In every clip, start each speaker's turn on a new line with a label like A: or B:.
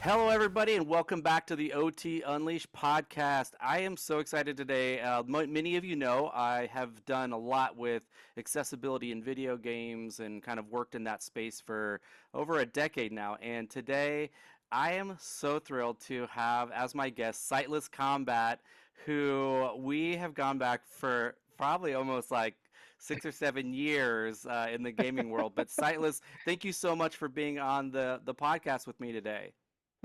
A: Hello, everybody, and welcome back to the OT Unleashed podcast. I am so excited today. Many of you know I have done a lot with accessibility in video games and kind of worked in that space for over a decade now. And today I am so thrilled to have as my guest Sightless Kombat, who we have gone back for probably almost like 6 or 7 years in the gaming world. But Sightless, thank you so much for being on the podcast with me today.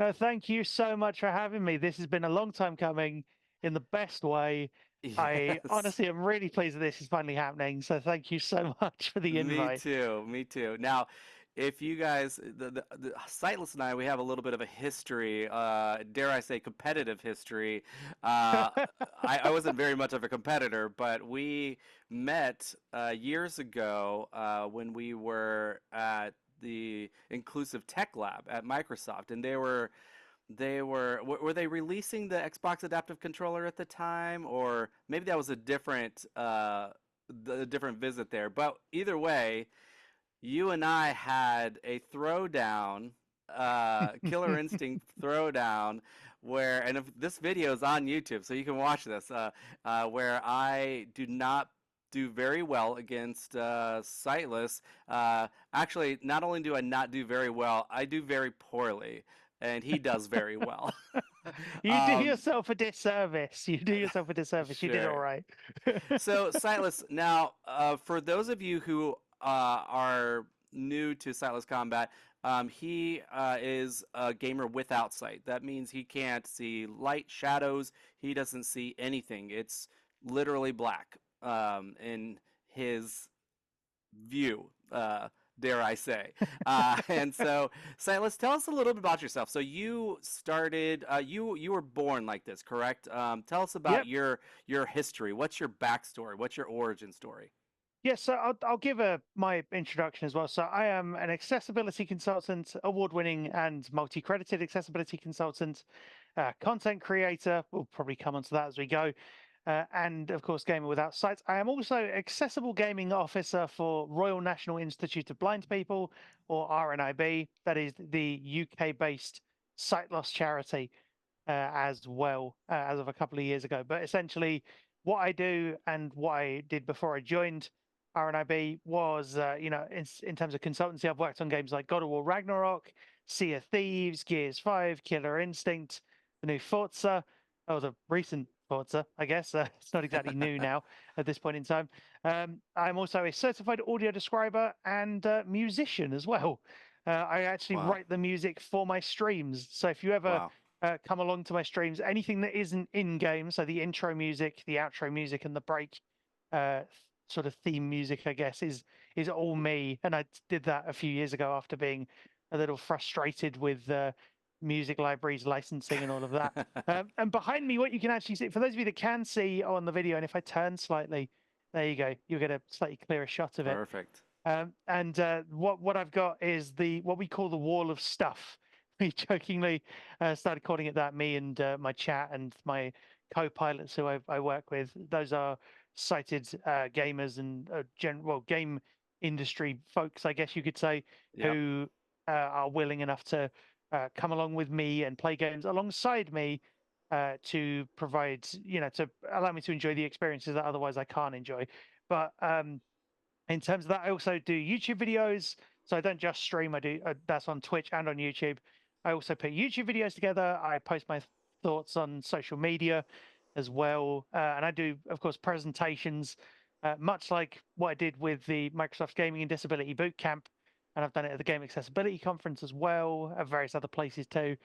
B: No, thank you so much for having me. This has been a long time coming in the best way. I
A: Yes.
B: honestly am really pleased that this is finally happening. So thank you so much for the
A: Me
B: invite.
A: too. Me too. Now, if you guys, the Sightless and I, we have a little bit of a history, dare I say, competitive history. Uh, I wasn't very much of a competitor, but we met years ago when we were at the Inclusive Tech Lab at Microsoft, and were they releasing the Xbox Adaptive Controller at the time, or maybe that was a different the different visit there. But either way, you and I had a throwdown, Killer Instinct throwdown, where, and if this video is on YouTube, so you can watch this, where I do not do very well against Sightless. Actually, not only do I not do very well, I do very poorly, and he does very well.
B: You do
A: um,
B: yourself a disservice. You do yourself a disservice. You did all
A: sure.
B: right.
A: So, Sightless, now, for those of you who are new to Sightless Combat, he is a gamer without sight. That means he can't see light, shadows. He doesn't see anything. It's literally black in his view, dare I say. And so, Silas, tell us a little bit about yourself. So you started, you were born like this, correct? Tell us about
B: Yep.
A: your history. What's your backstory? What's your origin story?
B: Yes, so I'll give my introduction as well. So I am an accessibility consultant, award-winning and multi-credited accessibility consultant, content creator. We'll probably come onto that as we go. And of course, Gamer Without Sight. I am also Accessible Gaming Officer for Royal National Institute of Blind People, or RNIB. That is the UK-based sight loss charity as well as of a couple of years ago. But essentially, what I do and what I did before I joined RNIB was, in terms of consultancy, I've worked on games like God of War Ragnarok, Sea of Thieves, Gears 5, Killer Instinct, the new Forza, or the recent Forza, I guess. It's not exactly new now at this point in time. I'm also a certified audio describer and musician as well. I actually
A: Wow.
B: write the music for my streams. So if you ever
A: Wow.
B: come along to my streams, anything that isn't in game, so the intro music, the outro music, and the break uh, sort of theme music, I guess, is all me. And I did that a few years ago after being a little frustrated with music libraries licensing and all of that. And behind me, what you can actually see, for those of you that can see on the video, and if I turn slightly, there you go, you'll get a slightly clearer shot of it.
A: Perfect.
B: And what I've got is the what we call the wall of stuff. We jokingly started calling it that. Me and my chat and my co-pilots who I work with. Those are sighted gamers and game industry folks, I guess you could say,
A: Yep.
B: who are willing enough to come along with me and play games alongside me to provide, to allow me to enjoy the experiences that otherwise I can't enjoy. But in terms of that, I also do YouTube videos. So I don't just stream. I do that's on Twitch and on YouTube. I also put YouTube videos together. I post my thoughts on social media as well, and I do, of course, presentations, much like what I did with the Microsoft Gaming and Disability Bootcamp, and I've done it at the Game Accessibility Conference as well, at various other places too.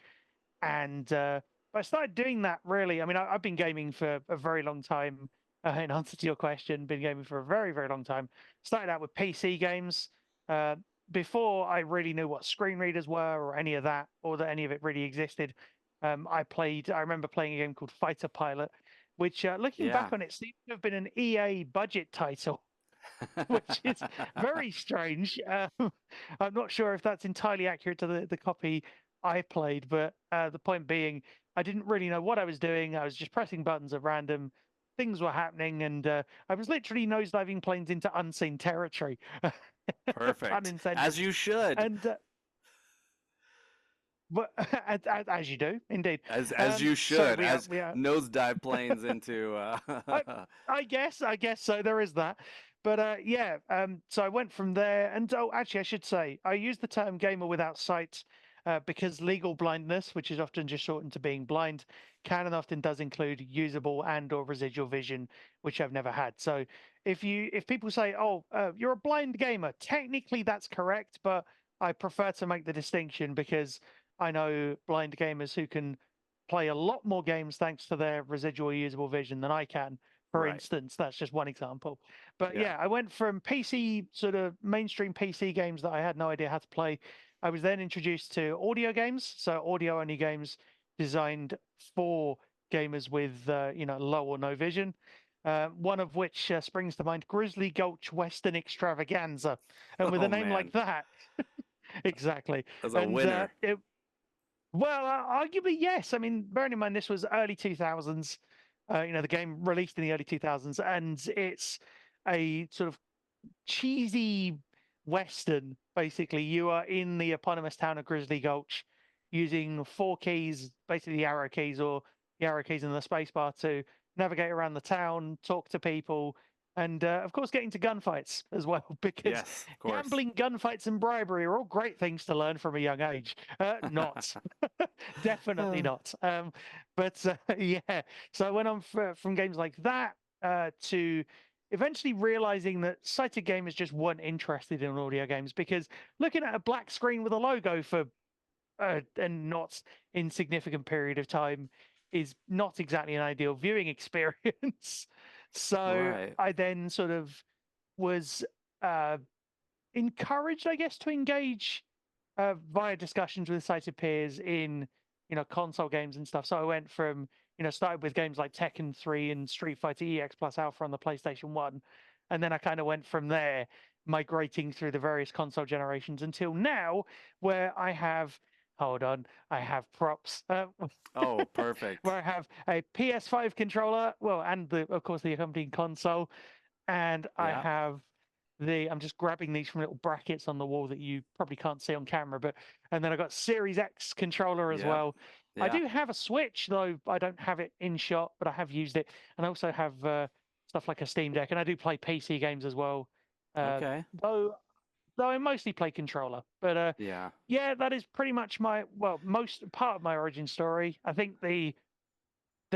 B: And I started doing that really. I mean, I've been gaming for a very long time. In answer to your question, been gaming for a very, very long time. Started out with PC games. Uh, Before I really knew what screen readers were or any of that, or that any of it really existed, I remember playing a game called Fighter Pilot, which looking back
A: Yeah.
B: on it seems to have been an EA budget title, which is very strange. I'm not sure if that's entirely accurate to the copy I played, but the point being, I didn't really know what I was doing. I was just pressing buttons at random. Things were happening, and I was literally nosediving planes into unseen territory, pun
A: Perfect.
B: intended.
A: As you should.
B: And but as you do, indeed.
A: As you
B: So
A: should,
B: we are
A: as
B: we are.
A: nosedive planes into
B: I, I guess so. There is that. But yeah, so I went from there, and oh, actually, I should say I use the term gamer without sight because legal blindness, which is often just shortened to being blind, can and often does include usable and/or residual vision, which I've never had. So if people say, "Oh, you're a blind gamer," technically that's correct, but I prefer to make the distinction because I know blind gamers who can play a lot more games thanks to their residual usable vision than I can. For
A: right.
B: instance, that's just one example. But
A: Yeah.
B: yeah, I went from PC, sort of mainstream PC games that I had no idea how to play. I was then introduced to audio games, so audio only games designed for gamers with low or no vision. One of which springs to mind, Grizzly Gulch Western Extravaganza, and with a
A: Oh
B: name like
A: man,
B: that, exactly.
A: that's a
B: And
A: winner.
B: it well, arguably yes. I mean, bearing in mind this was early 2000s. The game released in the early 2000s, and it's a sort of cheesy western. Basically, you are in the eponymous town of Grizzly Gulch, using four keys, basically the arrow keys or the arrow keys and the spacebar to navigate around the town, talk to people, and of course, get into gunfights as well. Because
A: Yes, of course.
B: gambling, gunfights, and bribery are all great things to learn from a young age. Not. Definitely not. But yeah, so I went on from games like that to eventually realizing that sighted gamers just weren't interested in audio games because looking at a black screen with a logo for a not insignificant period of time is not exactly an ideal viewing experience. So
A: Right.
B: I then sort of was uh, encouraged, I guess, to engage via discussions with sighted peers in console games and stuff. So I went from started with games like Tekken 3 and Street Fighter EX plus Alpha on the PlayStation 1, and then I kind of went from there, migrating through the various console generations until now, where I have. Hold on, I have props.
A: Oh, perfect.
B: Where I have a PS5 controller, well, and of course the accompanying console, and I
A: Yeah.
B: have I'm just grabbing these from little brackets on the wall that you probably can't see on camera, but and then I got Series X controller as
A: Yep.
B: well. I
A: Yeah.
B: do have a Switch, though I don't have it in shot, but I have used it, and I also have stuff like a Steam Deck, and I do play PC games as well. Uh,
A: Okay.
B: though though I mostly play controller, but
A: Yeah.
B: yeah, that is pretty much my most part of my origin story. I think the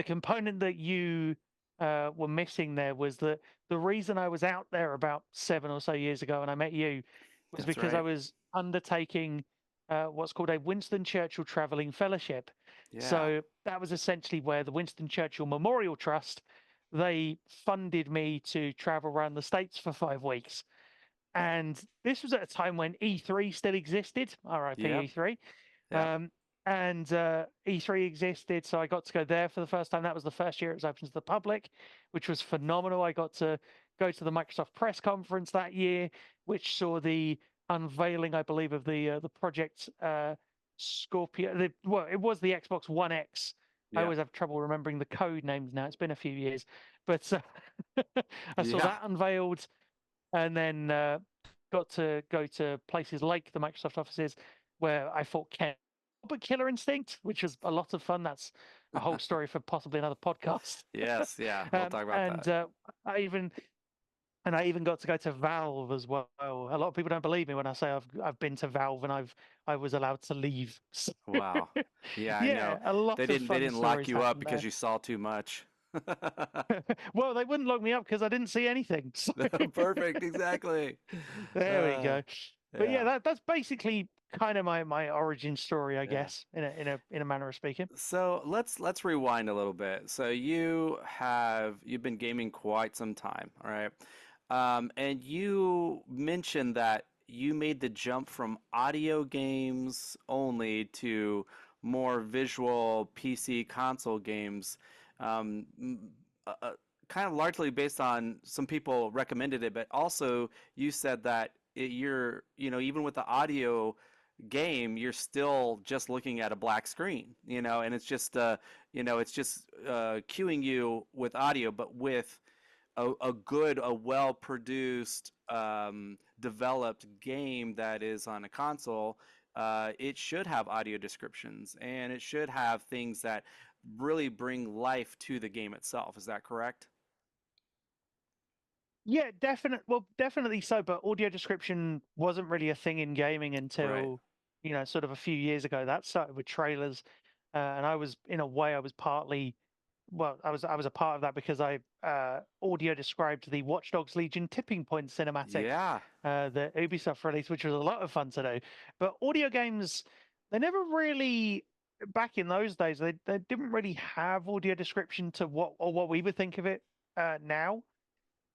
B: component that you were missing there was that the reason I was out there about 7 or so years ago and I met you was
A: That's
B: because I
A: right.
B: was undertaking what's called a Winston Churchill Traveling Fellowship.
A: Yeah.
B: So that was essentially where the Winston Churchill Memorial Trust they funded me to travel around the States for 5 weeks. And this was at a time when E3 still existed, RIP
A: Yep.
B: E3.
A: Yep.
B: Um, and E3 existed, so I got to go there for the first time. That was the first year it was open to the public, which was phenomenal. I got to go to the Microsoft press conference that year, which saw the unveiling, I believe, of the project Scorpio. Well, it was the Xbox One X. I
A: Yep.
B: always have trouble remembering the code names now. It's been a few years, but I saw
A: Yeah.
B: that unveiled, and then got to go to places like the Microsoft offices where I fought Ken, but Killer Instinct, which was a lot of fun. That's a whole story for possibly another podcast.
A: Yes. Yeah. We'll talk about
B: And
A: that.
B: I even I even got to go to Valve as well. A lot of people don't believe me when I say I've been to Valve and I was allowed to leave. So,
A: Wow. Yeah, I know.
B: yeah, a lot of
A: They
B: fun
A: didn't lock
B: stories
A: you up
B: happened
A: because
B: there.
A: you saw too much.
B: Well, they wouldn't lock me up because I didn't see anything. So
A: Perfect. Exactly.
B: there we
A: Uh,
B: go. But yeah,
A: yeah.
B: that's basically kind of my origin story, I
A: Yeah.
B: guess, in a manner of speaking.
A: So let's rewind a little bit. So you've been gaming quite some time, all right? And you mentioned that you made the jump from audio games only to more visual PC console games, um, m- uh, uh, kind of largely based on some people recommended it, but also you said that even with the audio game, you're still just looking at a black screen, and it's just cueing you with audio, but with a well produced, developed game that is on a console. it should have audio descriptions and it should have things that really bring life to the game itself. Is that correct?
B: Yeah, definitely so. But audio description wasn't really a thing in gaming
A: Right.
B: until, sort of a few years ago. That started with trailers, and I was, in a way, I was partly, well, I was a part of that because I audio described the Watch Dogs Legion tipping point cinematic
A: Yeah.
B: that Ubisoft released, which was a lot of fun to do. But audio games, they never really, back in those days, they didn't really have audio description to what we would think of it now,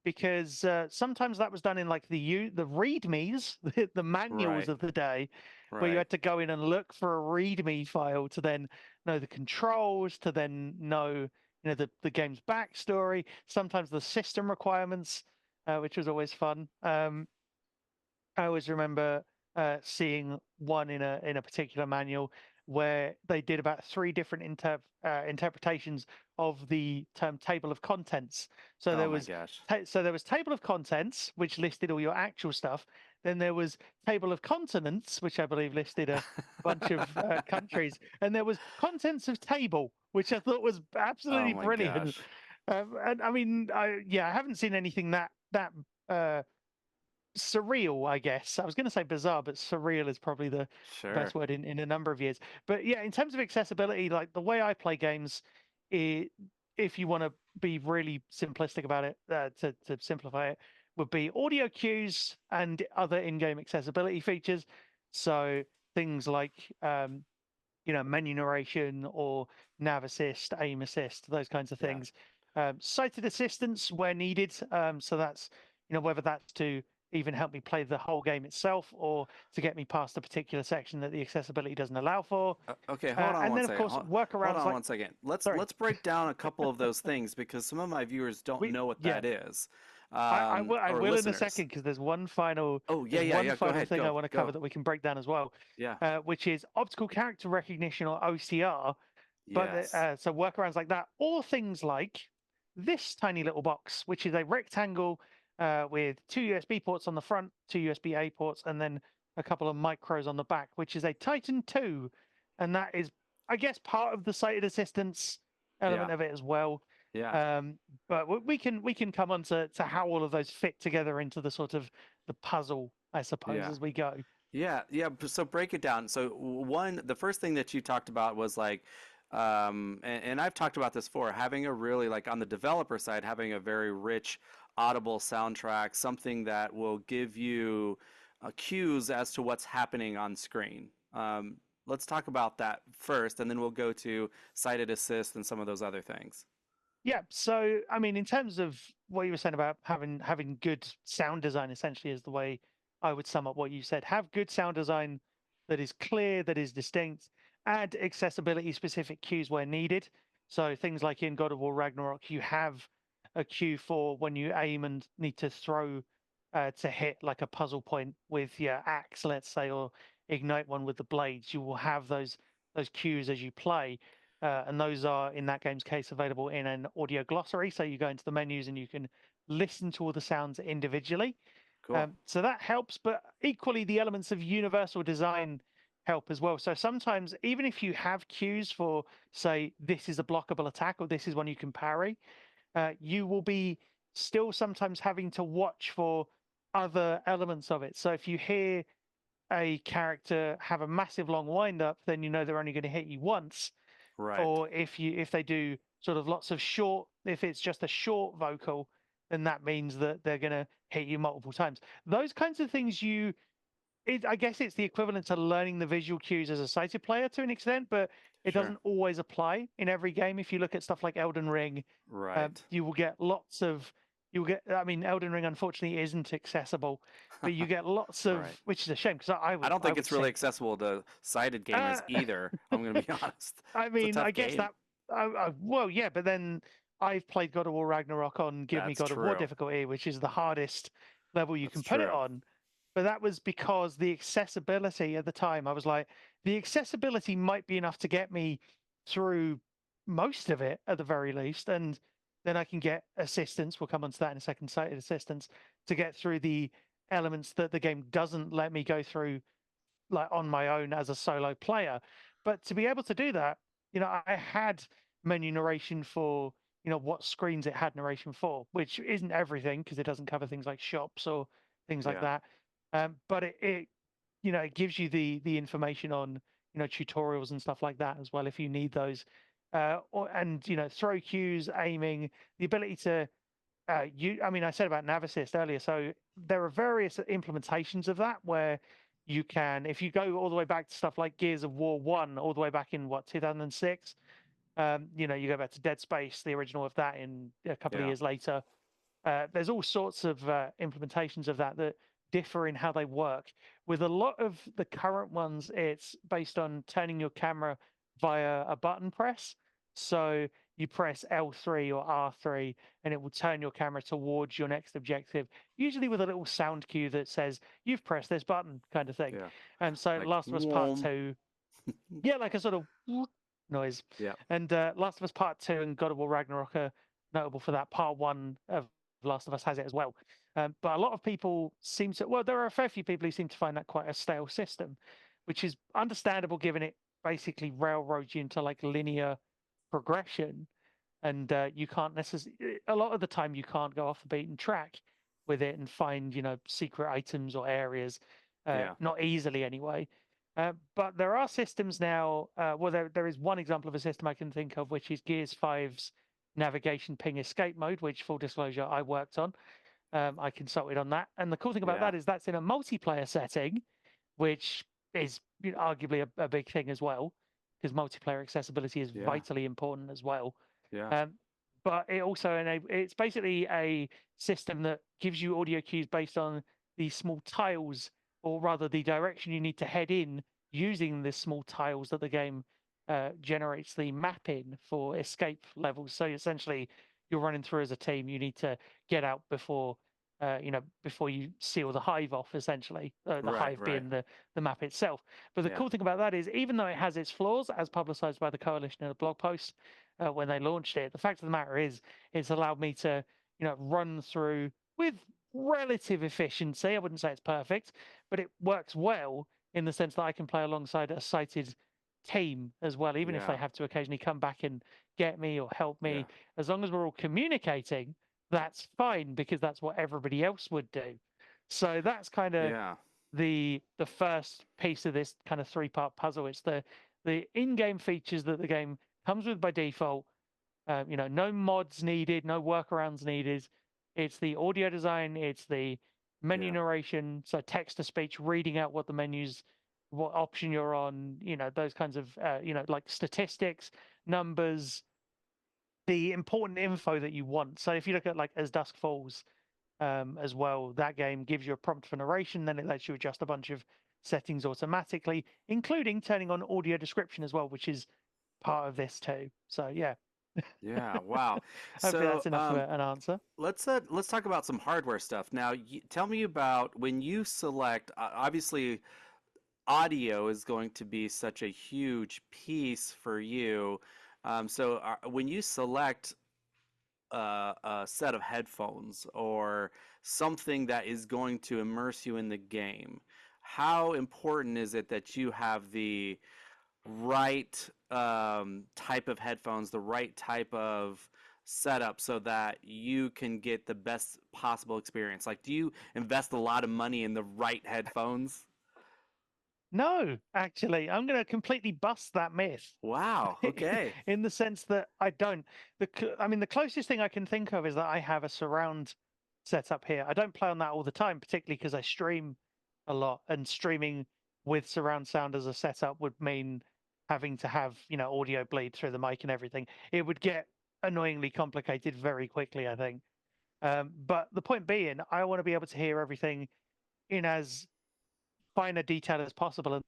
B: because sometimes that was done in like the readmes, the manuals
A: Right.
B: of the day, where you
A: Right.
B: had to go in and look for a readme file to then know the controls, to then know the game's backstory, sometimes the system requirements, which was always fun. I always remember seeing one in a particular manual where they did about three different interpretations of the term table of contents. So
A: Oh
B: there
A: my
B: was
A: gosh.
B: there was table of contents, which listed all your actual stuff. Then there was table of continents, which I believe listed a bunch of countries, and there was contents of table, which I thought was
A: Oh
B: absolutely
A: my
B: brilliant.
A: gosh.
B: And I mean, I haven't seen anything that uh, surreal, I guess. I was going to say bizarre, but surreal is probably the
A: Sure.
B: best word in a number of years. But yeah, in terms of accessibility, like the way I play games, it, if you want to be really simplistic about it, to simplify it, would be audio cues and other in-game accessibility features. So things like menu narration or nav assist, aim assist, those kinds of
A: Yeah.
B: things. Sighted assistance where needed. So that's, whether that's to even help me play the whole game itself or to get me past a particular section that the accessibility doesn't allow for.
A: Okay, hold on
B: And
A: one
B: then, of
A: second.
B: course,
A: Hold
B: workarounds
A: on
B: like,
A: one second. Let's
B: sorry,
A: let's break down a couple of those things because some of my viewers don't know what
B: yeah,
A: that is,
B: I
A: or
B: will in a
A: listeners.
B: second because
A: Oh yeah,
B: there's
A: yeah,
B: one
A: yeah. Go
B: final
A: ahead.
B: thing I
A: Go,
B: want to cover
A: go.
B: that we can break down as well,
A: Yeah.
B: which is optical character recognition or OCR. But
A: Yes.
B: so workarounds like that, or things like this tiny little box, which is a rectangle with two USB ports on the front, two USB-A ports, and then a couple of micros on the back, which is a Titan 2, and that is, I guess, part of the sighted assistance
A: Yeah.
B: element of it as well.
A: Yeah.
B: Um, but we can come on to how all of those fit together into the sort of the puzzle, I suppose,
A: Yeah.
B: as we go.
A: Yeah, yeah. So break it down. So the first thing that you talked about was like, and I've talked about this before, having a really like on the developer side, having a very rich audible soundtrack, something that will give you cues as to what's happening on screen. Let's talk about that first, and then we'll go to sighted assist and some of those other things.
B: Yeah, so I mean, in terms of what you were saying about having good sound design, essentially is the way I would sum up what you said. Have good sound design that is clear, that is distinct, add accessibility specific cues where needed. So things like in God of War Ragnarok, you have a cue for when you aim and need to throw to hit like a puzzle point with your axe, let's say, or ignite one with the blades. You will have those cues as you play. And those are, in that game's case, available in an audio glossary. So you go into the menus and you can listen to all the sounds individually.
A: Cool.
B: So that helps, but equally, the elements of universal design help as well. So sometimes, even if you have cues for, say, this is a blockable attack or this is one you can parry, you will be still sometimes having to watch for other elements of it. So if you hear a character have a massive long wind up, then you know they're only going to hit you once.
A: Right.
B: Or if they do sort of lots of short, if it's just a short vocal, then that means that they're going to hit you multiple times. Those kinds of things I guess it's the equivalent to learning the visual cues as a sighted player to an extent, but it
A: Sure.
B: doesn't always apply in every game. If you look at stuff like Elden Ring,
A: Right.
B: you will get you'll get, I mean, Elden Ring unfortunately isn't accessible, but you get lots of,
A: Right.
B: which is a shame because
A: I don't
B: I
A: think
B: would
A: it's really
B: sink.
A: accessible to sighted gamers
B: Uh,
A: either. I'm gonna be honest.
B: I
A: It's a
B: mean, I
A: tough
B: guess
A: game.
B: that. Well, yeah, but then I've played God of War Ragnarok on Give Me
A: That's
B: God of War
A: true.
B: difficulty, which is the hardest level you
A: That's
B: can put it
A: true.
B: on. But that was because the accessibility at the time, I was like, the accessibility might be enough to get me through most of it at the very least. And then I can get assistance. We'll come on to that in a second, sighted assistance to get through the elements that the game doesn't let me go through like on my own as a solo player. But to be able to do that, I had menu narration for what screens it had narration for, which isn't everything because it doesn't cover things like shops or things like
A: Yeah.
B: that. But it gives you the information on tutorials and stuff like that as well if you need those. And throw cues, aiming, the ability to I mean, I said about nav assist earlier, so there are various implementations of that where you can, if you go all the way back to stuff like Gears of War 1, all the way back in 2006, you go back to Dead Space, the original of that in a couple of
A: Yeah.
B: years later. There's all sorts of implementations of that differ in how they work. With a lot of the current ones, it's based on turning your camera via a button press. So you press L3 or R3, and it will turn your camera towards your next objective, usually with a little sound cue that says, "You've pressed this button," kind of thing.
A: Yeah.
B: And so
A: Like
B: Last of Us Part
A: warm.
B: 2, yeah, like a sort of noise.
A: Yeah.
B: And Last of Us Part 2 and God of War Ragnarok are notable for that. Part 1 of Last of Us has it as well. But a lot of people seem to, well, there are a fair few people who seem to find that quite a stale system, which is understandable given it basically railroads you into like linear progression. And you can't necessarily, a lot of the time, you can't go off the beaten track with it and find, secret items or areas,
A: Yeah.
B: not easily anyway. But there are systems now. Well, there is one example of a system I can think of, which is Gears 5's navigation ping escape mode, which, full disclosure, I worked on. I consulted on that. And the cool thing about
A: Yeah.
B: that is that's in a multiplayer setting, which is arguably a big thing as well, because multiplayer accessibility is
A: Yeah.
B: vitally important as well.
A: Yeah.
B: Um, but it also it's basically a system that gives you audio cues based on these small tiles, or rather the direction you need to head in using the small tiles that the game generates the map in for escape levels. So essentially, you're running through as a team. You need to get out before you seal the hive off. Essentially, the
A: Right.
B: hive
A: Right.
B: being the map itself. But the
A: Yeah.
B: cool thing about that is, even though it has its flaws, as publicized by the coalition in a blog post when they launched it, the fact of the matter is, it's allowed me to run through with relative efficiency. I wouldn't say it's perfect, but it works well in the sense that I can play alongside a sighted team as well, even if they
A: Yeah.
B: have to occasionally come back and get me or help
A: Yeah.
B: me. As long as we're all communicating, that's fine because that's what everybody else would do. So that's kind of
A: Yeah.
B: the first piece of this kind of three-part puzzle. It's the in-game features that the game comes with by default. No mods needed, no workarounds needed. It's the audio design, it's the menu
A: Yeah.
B: narration, so text to speech, reading out what the menus, what option you're on, those kinds of, like statistics, numbers, the important info that you want. So if you look at like As Dusk Falls, as well, that game gives you a prompt for narration, then it lets you adjust a bunch of settings automatically, including turning on audio description as well, which is part of this too. So yeah,
A: Yeah. Wow.
B: hopefully
A: So,
B: that's enough of an answer.
A: let's talk about some hardware stuff. Now, tell me about when you select. Obviously, audio is going to be such a huge piece for you. So, when you select a set of headphones or something that is going to immerse you in the game, how important is it that you have the right type of headphones, the right type of setup so that you can get the best possible experience? Like, do you invest a lot of money in the right headphones?
B: No, actually, I'm going to completely bust that myth
A: Wow. Okay.
B: in the sense that I don't. I mean, the closest thing I can think of is that I have a surround setup here. I don't play on that all the time, particularly because I stream a lot, and streaming with surround sound as a setup would mean having to have, audio bleed through the mic and everything. It would get annoyingly complicated very quickly, I think. But the point being, I want to be able to hear everything in as fine a detail as possible. And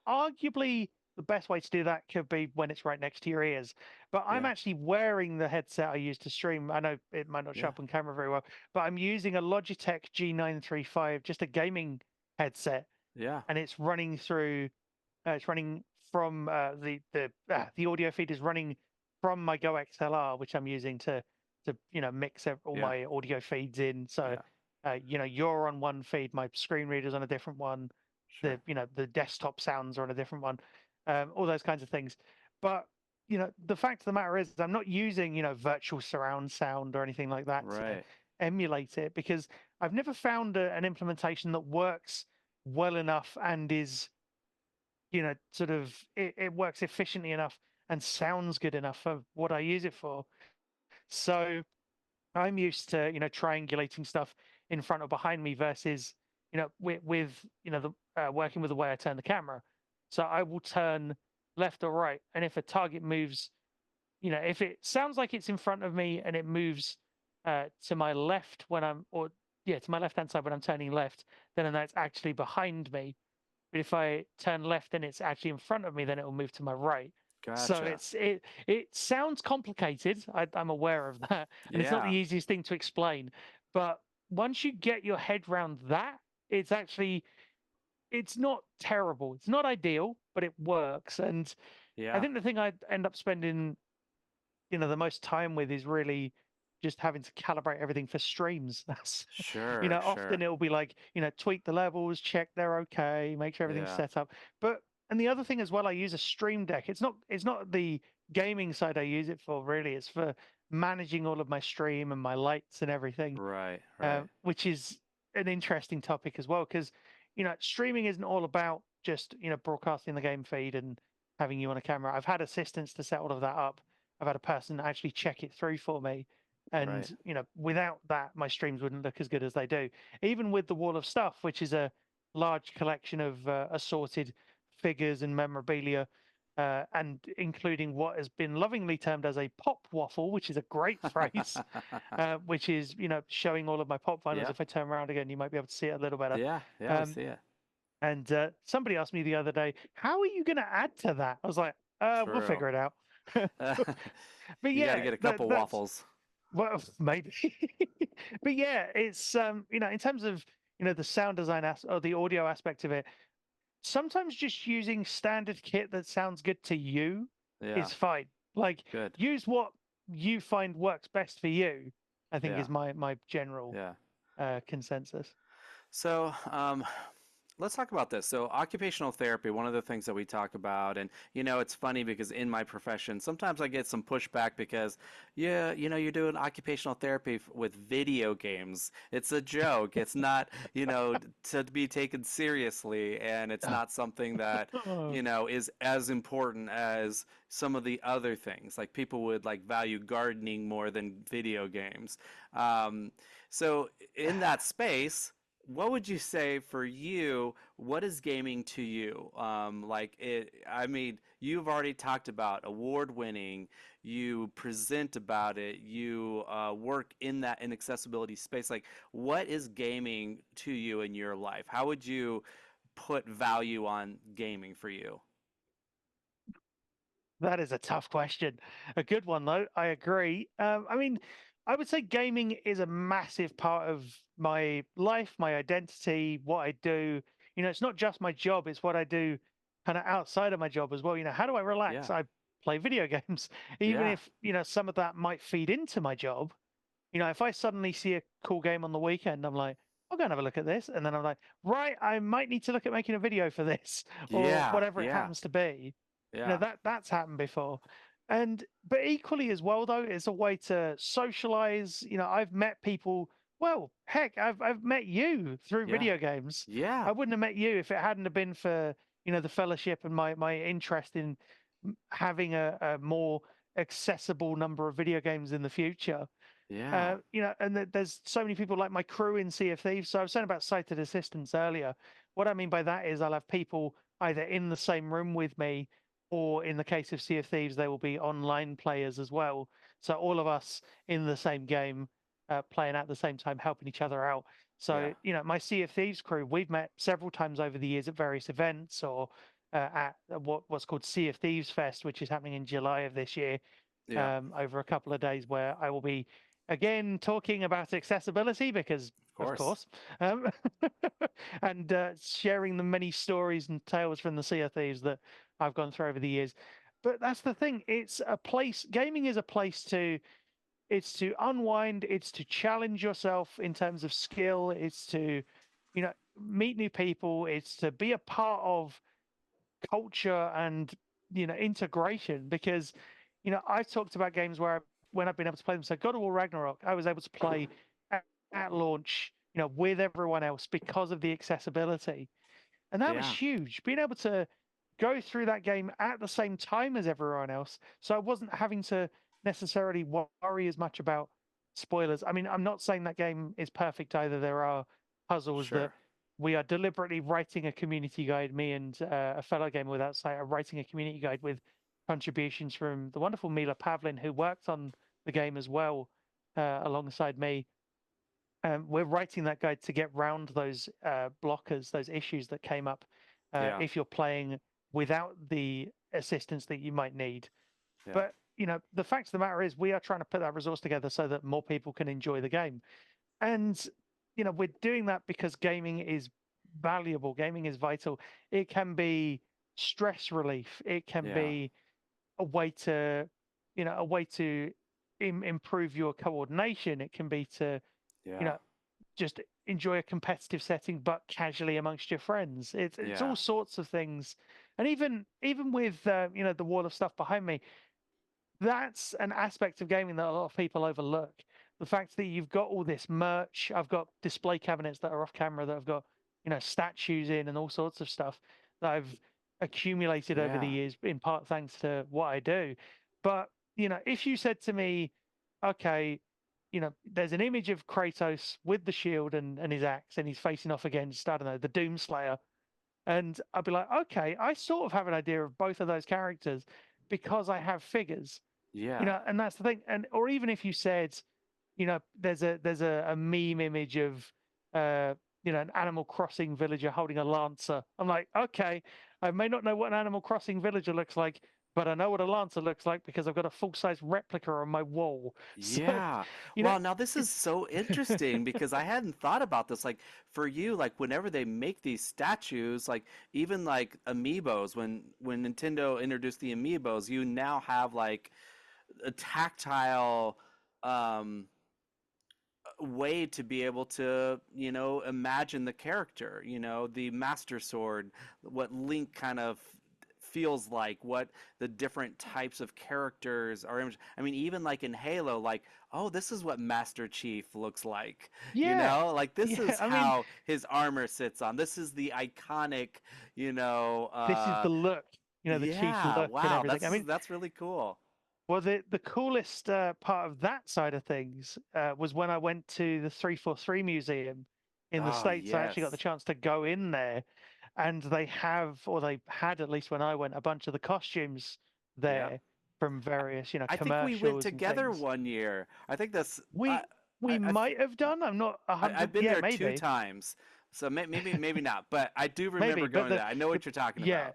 B: arguably, the best way to do that could be when it's right next to your ears. But I'm
A: Yeah.
B: actually wearing the headset I use to stream. I know it might not show
A: Yeah.
B: up on camera very well, but I'm using a Logitech G935, just a gaming headset,
A: Yeah.
B: and it's running through. It's running from the audio feed is running from my Go XLR, which I'm using to mix all
A: Yeah.
B: my audio feeds in. So
A: Yeah.
B: you're on one feed, my screen reader's on a different one.
A: Sure.
B: the desktop sounds are on a different one, all those kinds of things. But the fact of the matter is, I'm not using virtual surround sound or anything like that to
A: Right.
B: emulate it because I've never found an implementation that works well enough and is sort of it works efficiently enough and sounds good enough for what I use it for. So I'm used to, triangulating stuff in front or behind me versus, with the working with the way I turn the camera. So I will turn left or right, and if a target moves, if it sounds like it's in front of me and it moves to my left when to my left hand side when I'm turning left, then I know it's actually behind me. But if I turn left and it's actually in front of me, then it will move to my right. So
A: Gotcha.
B: it sounds complicated. I'm aware of that, and it's not the
A: Yeah.
B: easiest thing to explain. But once you get your head around that, it's not terrible. It's not ideal, but it works. And I
A: Yeah.
B: think the thing I end up spending the most time with is really just having to calibrate everything for streams. That's
A: Sure.
B: often
A: Sure.
B: it'll be like, tweak the levels, check they're okay, make sure everything's
A: Yeah.
B: set up. But and the other thing as well, I use a stream deck. It's not the gaming side I use it for really. It's for managing all of my stream and my lights and everything,
A: Right. Right.
B: which is an interesting topic as well because streaming isn't all about just broadcasting the game feed and having you on a camera. I've had assistants to set all of that up. I've had a person actually check it through for me,
A: Right.
B: and without that my streams wouldn't look as good as they do. Even with the wall of stuff, which is a large collection of assorted figures and memorabilia, and including what has been lovingly termed as a pop waffle, which is a great phrase, which is showing all of my pop vinyls.
A: Yeah.
B: If I turn around again, you might be able to see it a little better.
A: Yeah. Yeah. We
B: Um,
A: see it.
B: and somebody asked me the other day, "How are you going to add to that?" I was like, "We'll
A: True.
B: figure it out." But
A: You got to
B: yeah,
A: get a couple
B: that's
A: waffles.
B: well, maybe. But yeah, it's in terms of the sound design or the audio aspect of it, sometimes just using standard kit that sounds good to you
A: Yeah.
B: is fine. Like
A: Good.
B: use what you find works best for you, I think
A: Yeah.
B: is my general
A: Yeah.
B: consensus.
A: So, let's talk about this. So, occupational therapy, one of the things that we talk about, and it's funny because in my profession, sometimes I get some pushback because, yeah, you're doing occupational therapy with video games. It's a joke. It's not, to be taken seriously, and it's not something that,
B: Oh,
A: is as important as some of the other things. Like people would like value gardening more than video games. Um, so, in that space, what would you say for you? What is gaming to you? Like it, I mean, you've already talked about award winning. You present about it. You work in that inaccessibility space. Like, what is gaming to you in your life? How would you put value on gaming for you?
B: that is a tough question. A good one though. I agree. I mean, I would say gaming is a massive part of my life, my identity, what I do. It's not just my job; it's what I do kind of outside of my job as well. How do I
A: Yeah,
B: relax? I play video games, even
A: yeah,
B: if some of that might feed into my job. If I suddenly see a cool game on the weekend, I'm like, I'll go and have a look at this, and then I'm like, right, I might need to look at making a video for this or
A: yeah,
B: whatever it
A: yeah,
B: happens to be.
A: yeah,
B: That's happened before. And but equally as well though, it's a way to socialize. I've met people, well, heck, I've met you through
A: yeah,
B: video games.
A: yeah,
B: I wouldn't have met you if it hadn't have been for, the fellowship and my interest in having a more accessible number of video games in the future.
A: yeah,
B: And there's so many people like my crew in Sea of Thieves. So I was saying about sighted assistants earlier. What I mean by that is I'll have people either in the same room with me, or in the case of Sea of Thieves, they will be online players as well. So all of us in the same game, playing at the same time, helping each other out.
A: yeah,
B: So my Sea of Thieves crew, we've met several times over the years at various events, or at what's called Sea of Thieves Fest, which is happening in July of this year,
A: yeah.
B: over a couple of days, where I will be again talking about accessibility because
A: Of
B: of
A: course.
B: course, um, and sharing the many stories and tales from the Sea of Thieves that I've gone through over the years. But that's the thing, it's a place, gaming is a place to, it's to unwind, it's to challenge yourself in terms of skill, it's to meet new people. It's to be a part of culture and integration. Because I've talked about games where when I've been able to play them. So God of War Ragnarok, I was able to play at launch, with everyone else because of the accessibility. And that was
A: Yeah.
B: huge. Being able to go through that game at the same time as everyone else. So I wasn't having to necessarily worry as much about spoilers. I mean, I'm not saying that game is perfect either. There are puzzles that
A: Sure.
B: we are deliberately writing a community guide. Me and a fellow gamer without sight are writing a community guide with contributions from the wonderful Mila Pavlin, who worked on the game as well, alongside me. We're writing that guide to get round those blockers, those issues that came up
A: Yeah.
B: if you're playing without the assistance that you might need.
A: Yeah.
B: But the fact of the matter is, we are trying to put that resource together so that more people can enjoy the game. And we're doing that because gaming is valuable. Gaming is vital. It can be stress relief. It can
A: Yeah.
B: be a way to, a way to improve your coordination. It can be to, you
A: Yeah.
B: know, just enjoy a competitive setting, but casually amongst your friends. It's
A: Yeah.
B: all sorts of things, and even with the wall of stuff behind me, that's an aspect of gaming that a lot of people overlook. The fact that you've got all this merch, I've got display cabinets that are off camera that have got statues in and all sorts of stuff that I've accumulated over the
A: Yeah.
B: years, in part thanks to what I do. But if you said to me, okay, there's an image of Kratos with the shield and his axe, and he's facing off against, I don't know, the Doomslayer. And I'd be like, okay, I sort of have an idea of both of those characters because I have figures,
A: Yeah.
B: and that's the thing. And or even if you said, there's a meme image of an Animal Crossing villager holding a lancer. I'm like, okay, I may not know what an Animal Crossing villager looks like, but I know what a lancer looks like because I've got a full-size replica on my wall. So,
A: Yeah.
B: you know,
A: Wow, now this is
B: it's
A: so interesting because I hadn't thought about this. Like for you, like whenever they make these statues, like even like amiibos, when Nintendo introduced the amiibos, you now have like a tactile um way to be able to, imagine the character, the Master Sword, what Link kind of feels like, what the different types of characters are. I mean, even like in Halo, like, oh, this is what Master Chief looks like,
B: yeah,
A: like this
B: yeah.
A: is
B: I mean,
A: how his armor sits on. This is the iconic, you know,
B: this is
A: uh,
B: the look, the chief
A: yeah,
B: look and
A: wow,
B: everything. I mean,
A: that's really cool.
B: well, the coolest part of that side of things was when I went to the 343 Museum in the
A: Oh,
B: States. I actually got the
A: yes.
B: chance to go in there, and they have, or they had at least when I went, a bunch of the costumes
A: Yep.
B: there from various,
A: I think we went
B: commercials and
A: together
B: things.
A: one year. I think that's
B: We we
A: I
B: might have done. I'm not a
A: I've
B: hundred.
A: been
B: Yeah,
A: there two
B: maybe,
A: times, so maybe not, but I do remember
B: maybe. But
A: going to
B: the
A: that. I know
B: the
A: what you're talking
B: yeah,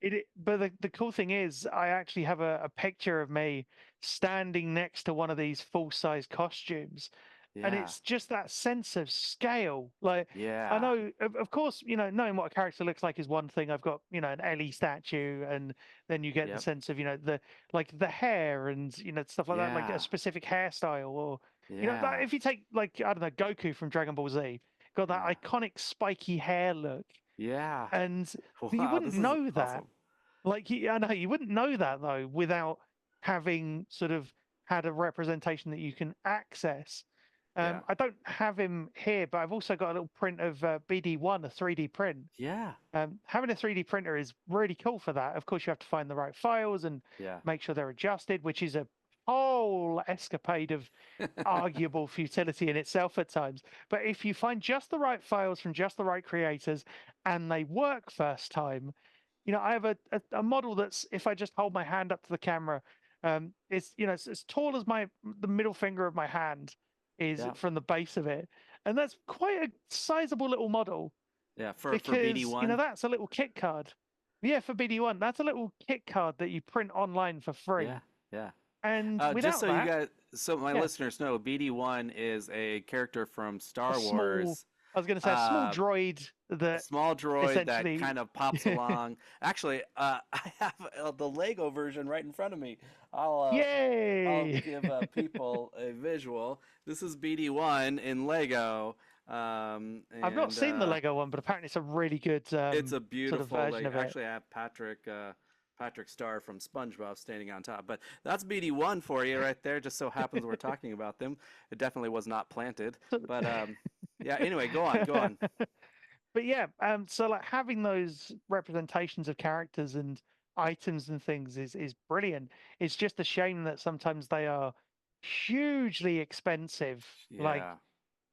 A: about.
B: but the cool thing is, I actually have a picture of me standing next to one of these full-size costumes, and
A: Yeah,
B: it's just that sense of scale. Like, I
A: yeah,
B: know, of course, knowing what a character looks like is one thing. I've got, an Ellie statue, and then you get the
A: yep,
B: sense of, the hair and stuff like that, like a
A: yeah,
B: specific hairstyle, or that
A: yeah,
B: if you take like I don't know Goku from Dragon Ball Z, got that
A: yeah,
B: iconic spiky hair look,
A: yeah.
B: and you
A: Wow,
B: wouldn't
A: this is
B: know that.
A: awesome.
B: Like, I know you wouldn't know that though without having sort of had a representation that you can access.
A: Yeah,
B: I don't have him here, but I've also got a little print of BD1, a 3D print.
A: yeah,
B: Having a 3D printer is really cool for that. Of course, you have to find the right files and
A: yeah,
B: make sure they're adjusted, which is a whole escapade of arguable futility in itself at times. But if you find just the right files from just the right creators and they work first time, I have a model that's, if I just hold my hand up to the camera, it's it's as tall as the middle finger of my hand is
A: yeah,
B: from the base of it, and that's quite a sizable little model
A: yeah. For
B: because
A: BD1,
B: that's a little kit card. Yeah, for BD1, that's a little kit card that you print online for
A: yeah,
B: free,
A: yeah.
B: and
A: Just
B: without
A: so you
B: that,
A: guys, so my
B: yeah,
A: listeners know, BD1 is a character from
B: a
A: Star
B: small.
A: Wars.
B: I was going to say a small
A: Uh,
B: droid
A: a
B: that
A: small droid that
B: essentially.
A: kind of pops along. Actually, I have the Lego version right in front of me. I'll
B: Yay!
A: give people a visual. This is BD1 in Lego.
B: I've not
A: And
B: seen the Lego one, but apparently it's a really good
A: it's a
B: sort of
A: beautiful.
B: version
A: Like
B: of it.
A: actually, I have Patrick Star from SpongeBob standing on top. But that's BD1 for you right there. Just so happens we're talking about them. It definitely was not planted. But yeah. Anyway, go on, go on.
B: But yeah, so like having those representations of characters and items and things is brilliant. It's just a shame that sometimes they are hugely expensive, like
A: Yeah,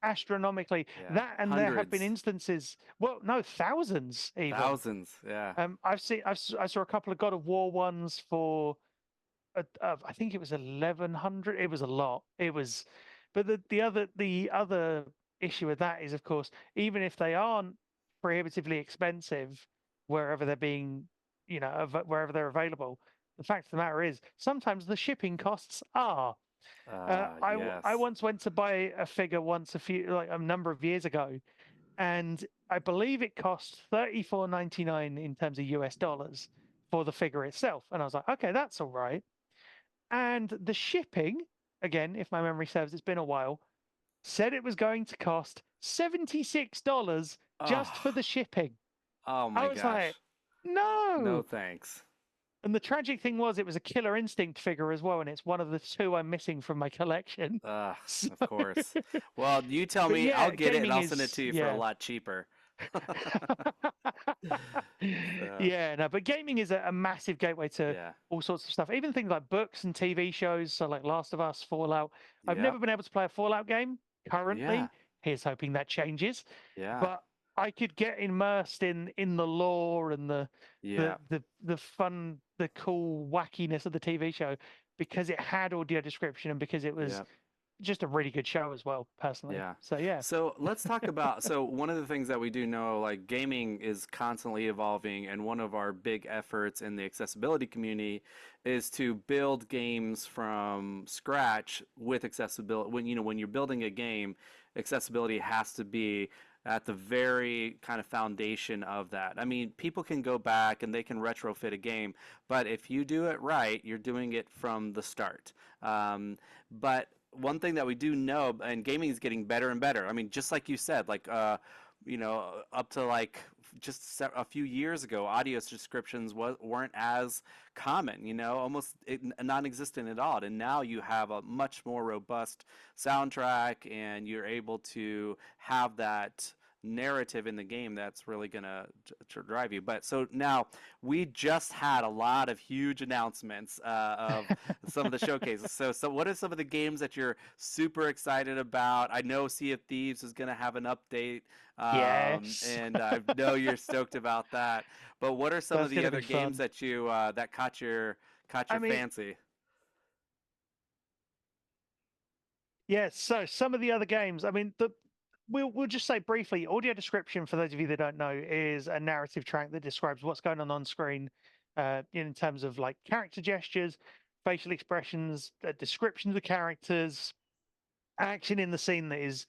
B: astronomically.
A: yeah.
B: That and there have been
A: Hundreds,
B: instances, well, no, thousands even.
A: thousands. Yeah.
B: I saw a couple of God of War ones for I think it was 1100. It was a lot. It was, but the other issue with that is, of course, even if they aren't prohibitively expensive, wherever they're being, wherever they're available, the fact of the matter is sometimes the shipping costs are. I
A: Yes.
B: once went to buy a figure once a number of years ago, and I believe it cost 34.99 in terms of US dollars for the figure itself, and I was like, okay, that's all right. And the shipping, again, if my memory serves, it's been a while, said it was going to cost $76 just for
A: Oh,
B: the shipping.
A: oh
B: I
A: my
B: was like,
A: gosh. No
B: no.
A: thanks.
B: And the tragic thing was, it was a Killer Instinct figure as well, and it's one of the two I'm missing from my collection. So,
A: Of course. Well, you tell
B: but
A: me, I'll
B: yeah,
A: get it and
B: gaming
A: I'll send it
B: is,
A: to you for a
B: yeah.
A: lot cheaper. So,
B: Yeah, no, but gaming is a massive gateway to
A: yeah.
B: all sorts of stuff, even things like books and TV shows. So, like Last of Us, Fallout. I've
A: Yep.
B: never been able to play a Fallout game
A: Yeah.
B: currently. Here's hoping that changes.
A: Yeah.
B: But I could get immersed in the lore and
A: Yeah.
B: the fun, the cool wackiness of the TV show because it had audio description and because it was
A: Yeah.
B: just a really good show as well, personally.
A: Yeah.
B: So yeah.
A: So let's talk about, so one of the things that we do know, like gaming is constantly evolving, and one of our big efforts in the accessibility community is to build games from scratch with accessibility. When you're building a game, accessibility has to be at the very kind of foundation of that. I mean, people can go back and they can retrofit a game, but if you do it right, you're doing it from the start. But one thing that we do know, and gaming is getting better and better. I mean, just like you said, like up to like just a few years ago, audio descriptions weren't as common. Almost non-existent at all. And now you have a much more robust soundtrack, and you're able to have that narrative in the game that's really gonna drive you. But so now we just had a lot of huge announcements of some of the showcases. So what are some of the games that you're super excited about? I know Sea of Thieves is gonna have an update,
B: Yes.
A: and I know you're stoked about that. But what are some of
B: That's
A: the
B: gonna be
A: other games
B: fun.
A: that you that caught
B: I
A: your
B: mean,
A: fancy?
B: yeah, so some of the other games, I mean, we'll just say briefly, audio description, for those of you that don't know, is a narrative track that describes what's going on screen, in terms of like character gestures, facial expressions, descriptions of characters, action in the scene that is,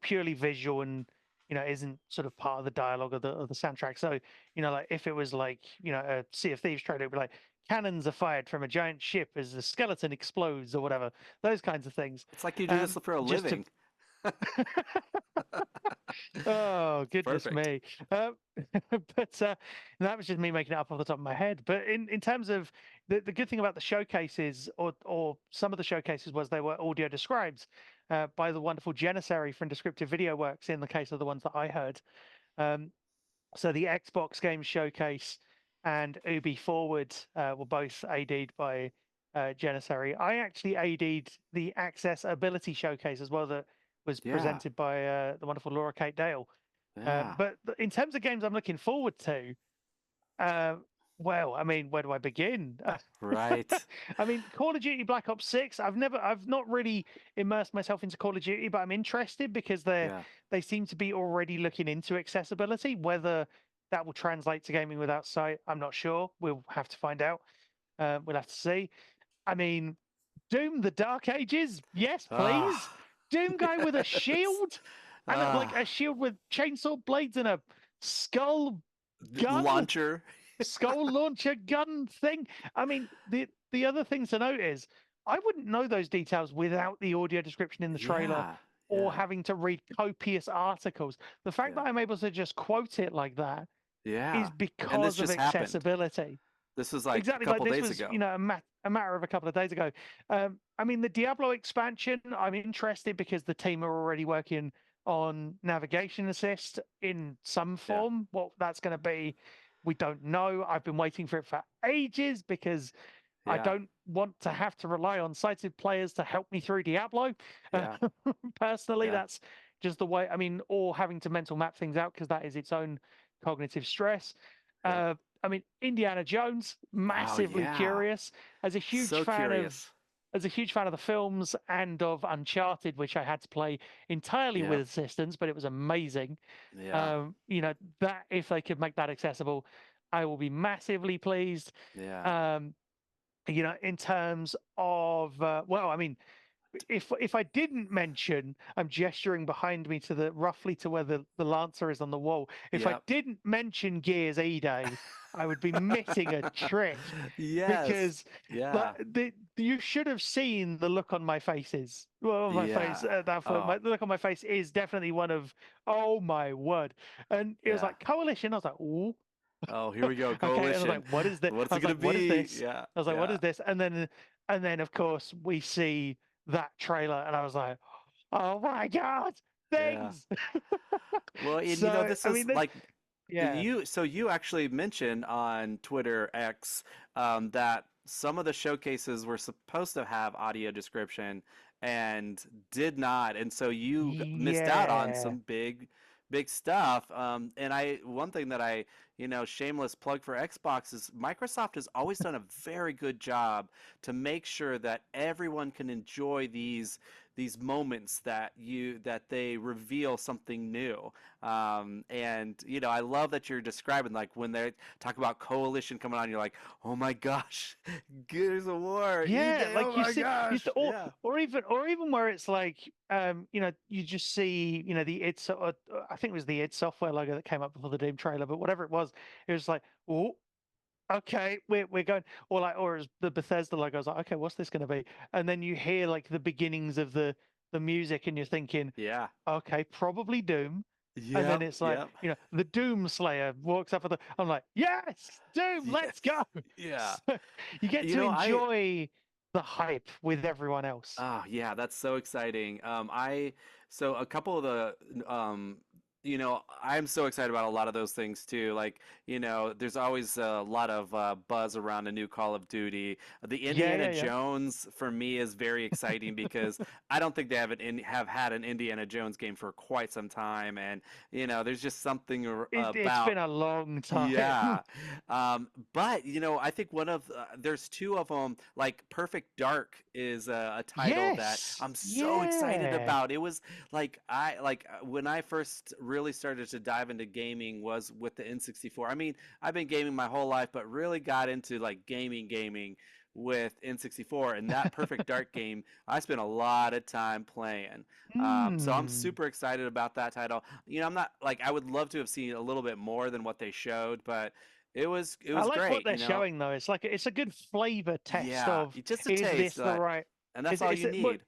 B: purely visual and, isn't sort of part of the dialogue of the soundtrack. So, like if it was like, a Sea of Thieves trailer, it'd be like cannons are fired from a giant ship as the skeleton explodes or whatever, those kinds of things.
A: It's like you do this for a
B: Just to
A: living.
B: Oh, goodness
A: Perfect.
B: me. But that was just me making it up off the top of my head. But in terms of the good thing about the showcases, or some of the showcases, was they were audio described by the wonderful Janissary from Descriptive Video Works, in the case of the ones that I heard. Um, so the Xbox Game Showcase and Ubi Forward were both AD'd by Janissary. I actually AD'd the Access Ability Showcase as well, that was
A: Yeah.
B: presented by the wonderful Laura Kate Dale.
A: Yeah.
B: But in terms of games I'm looking forward to, uh, well, I mean, where do I begin?
A: Right.
B: I mean, Call of Duty Black Ops 6. I've not really immersed myself into Call of Duty, but I'm interested because
A: Yeah.
B: they seem to be already looking into accessibility. Whether that will translate to gaming without sight, I'm not sure. We'll have to find out. We'll have to see. I mean, Doom: The Dark Ages, yes, please.
A: Ah.
B: Doom guy with a
A: Yes.
B: shield and like a
A: Ah.
B: shield with chainsaw blades and a skull gun,
A: Launcher.
B: skull launcher gun thing. I mean, the other thing to note is I wouldn't know those details without the audio description in the trailer.
A: Yeah.
B: or
A: Yeah.
B: having to read copious articles. The fact
A: Yeah.
B: that I'm able to just quote it like that is
A: Yeah. And this
B: because of
A: just happened.
B: accessibility.
A: This was like a
B: Exactly, like
A: couple
B: this
A: days
B: was,
A: ago.
B: a matter of a couple of days ago. I mean, the Diablo expansion, I'm interested because the team are already working on navigation assist in some
A: Yeah.
B: form. What that's going to be, we don't know. I've been waiting for it for ages because I
A: Yeah.
B: don't want to have to rely on sighted players to help me through Diablo. Uh,
A: Yeah.
B: Personally,
A: Yeah.
B: that's just the way. I mean, or having to mental map things out because that is its own cognitive stress.
A: Yep.
B: I mean, Indiana Jones,
A: Oh
B: massively
A: yeah.
B: curious. As a huge
A: So
B: fan of,
A: curious.
B: as a huge fan of the films and of Uncharted, which I had to play entirely with
A: Yep.
B: assistance, but it was amazing.
A: Yeah.
B: That if they could make that accessible, I will be massively pleased.
A: Yeah.
B: Um, in terms of, well, I mean, if I didn't mention, I'm gesturing behind me to the roughly to where the Lancer is on the wall. If I
A: Yep.
B: didn't mention Gears E-Day, I would be missing a trick
A: Yes.
B: because
A: Yeah.
B: you should have seen the look on my faces. Well, on my face
A: Yeah.
B: at that point,
A: Oh.
B: the look on my face is definitely one of, oh my word. And it was
A: Yeah.
B: like Coalition. I was like, ooh,
A: Oh, here we go.
B: okay. And I was
A: Coalition.
B: like, what is this?
A: What's
B: I
A: it
B: was
A: gonna
B: like, what is
A: be?
B: this?
A: Yeah.
B: I was like, what
A: Yeah.
B: is this? And then of course we see that trailer, and I was like, oh my god,
A: Yeah.
B: things.
A: Well, and
B: So
A: this
B: I
A: is
B: mean, that
A: like
B: yeah,
A: you actually mentioned on Twitter X that some of the showcases were supposed to have audio description and did not, and so you missed out on
B: yeah.
A: some big stuff. And one thing that shameless plug for Xbox is Microsoft has always done a very good job to make sure that everyone can enjoy these moments that they reveal something new. And I love that you're describing like when they talk about Coalition coming on, you're like, oh my gosh, there's a war,
B: Yeah,
A: E-Day, oh
B: like you
A: my
B: see,
A: gosh, yeah,
B: or even where it's like, you just see, the I think it was the id Software logo that came up before the Doom trailer, but whatever it was like, oh, okay, we're going, or like, or as the Bethesda logo, I was like, okay, what's this going to be? And then you hear like the beginnings of the music, and you're thinking,
A: yeah,
B: okay, probably Doom. And then
A: yep,
B: it's like,
A: yep,
B: the Doom Slayer walks up at the. I'm like, yes, Doom, let's
A: yes,
B: go.
A: yeah.
B: So you get to
A: I
B: enjoy the hype with everyone else.
A: Oh, yeah, that's so exciting. So a couple of I'm so excited about a lot of those things too. Like, there's always a lot of buzz around a new Call of Duty. The
B: Yeah,
A: Indiana
B: yeah, yeah.
A: Jones for me is very exciting because I don't think they have had an Indiana Jones game for quite some time, and there's just something
B: It's
A: about
B: been a long time.
A: yeah. But I think there's two of them. Like Perfect Dark is a title that
B: Yes.
A: I'm so excited
B: Yeah.
A: about. It was like when I first really started to dive into gaming was with the N64. I mean, I've been gaming my whole life, but really got into like gaming with N64, and that Perfect Dark game I spent a lot of time playing. So I'm
B: Hmm.
A: super excited about that title. I'm not like I would love to have seen a little bit more than what they showed, but it
B: I
A: was
B: like what
A: great.
B: they're showing though. It's a good flavor test
A: Yeah,
B: of,
A: just a
B: is
A: taste,
B: this the right?
A: and that's
B: Is
A: all
B: it? Is
A: you
B: it? What?
A: need.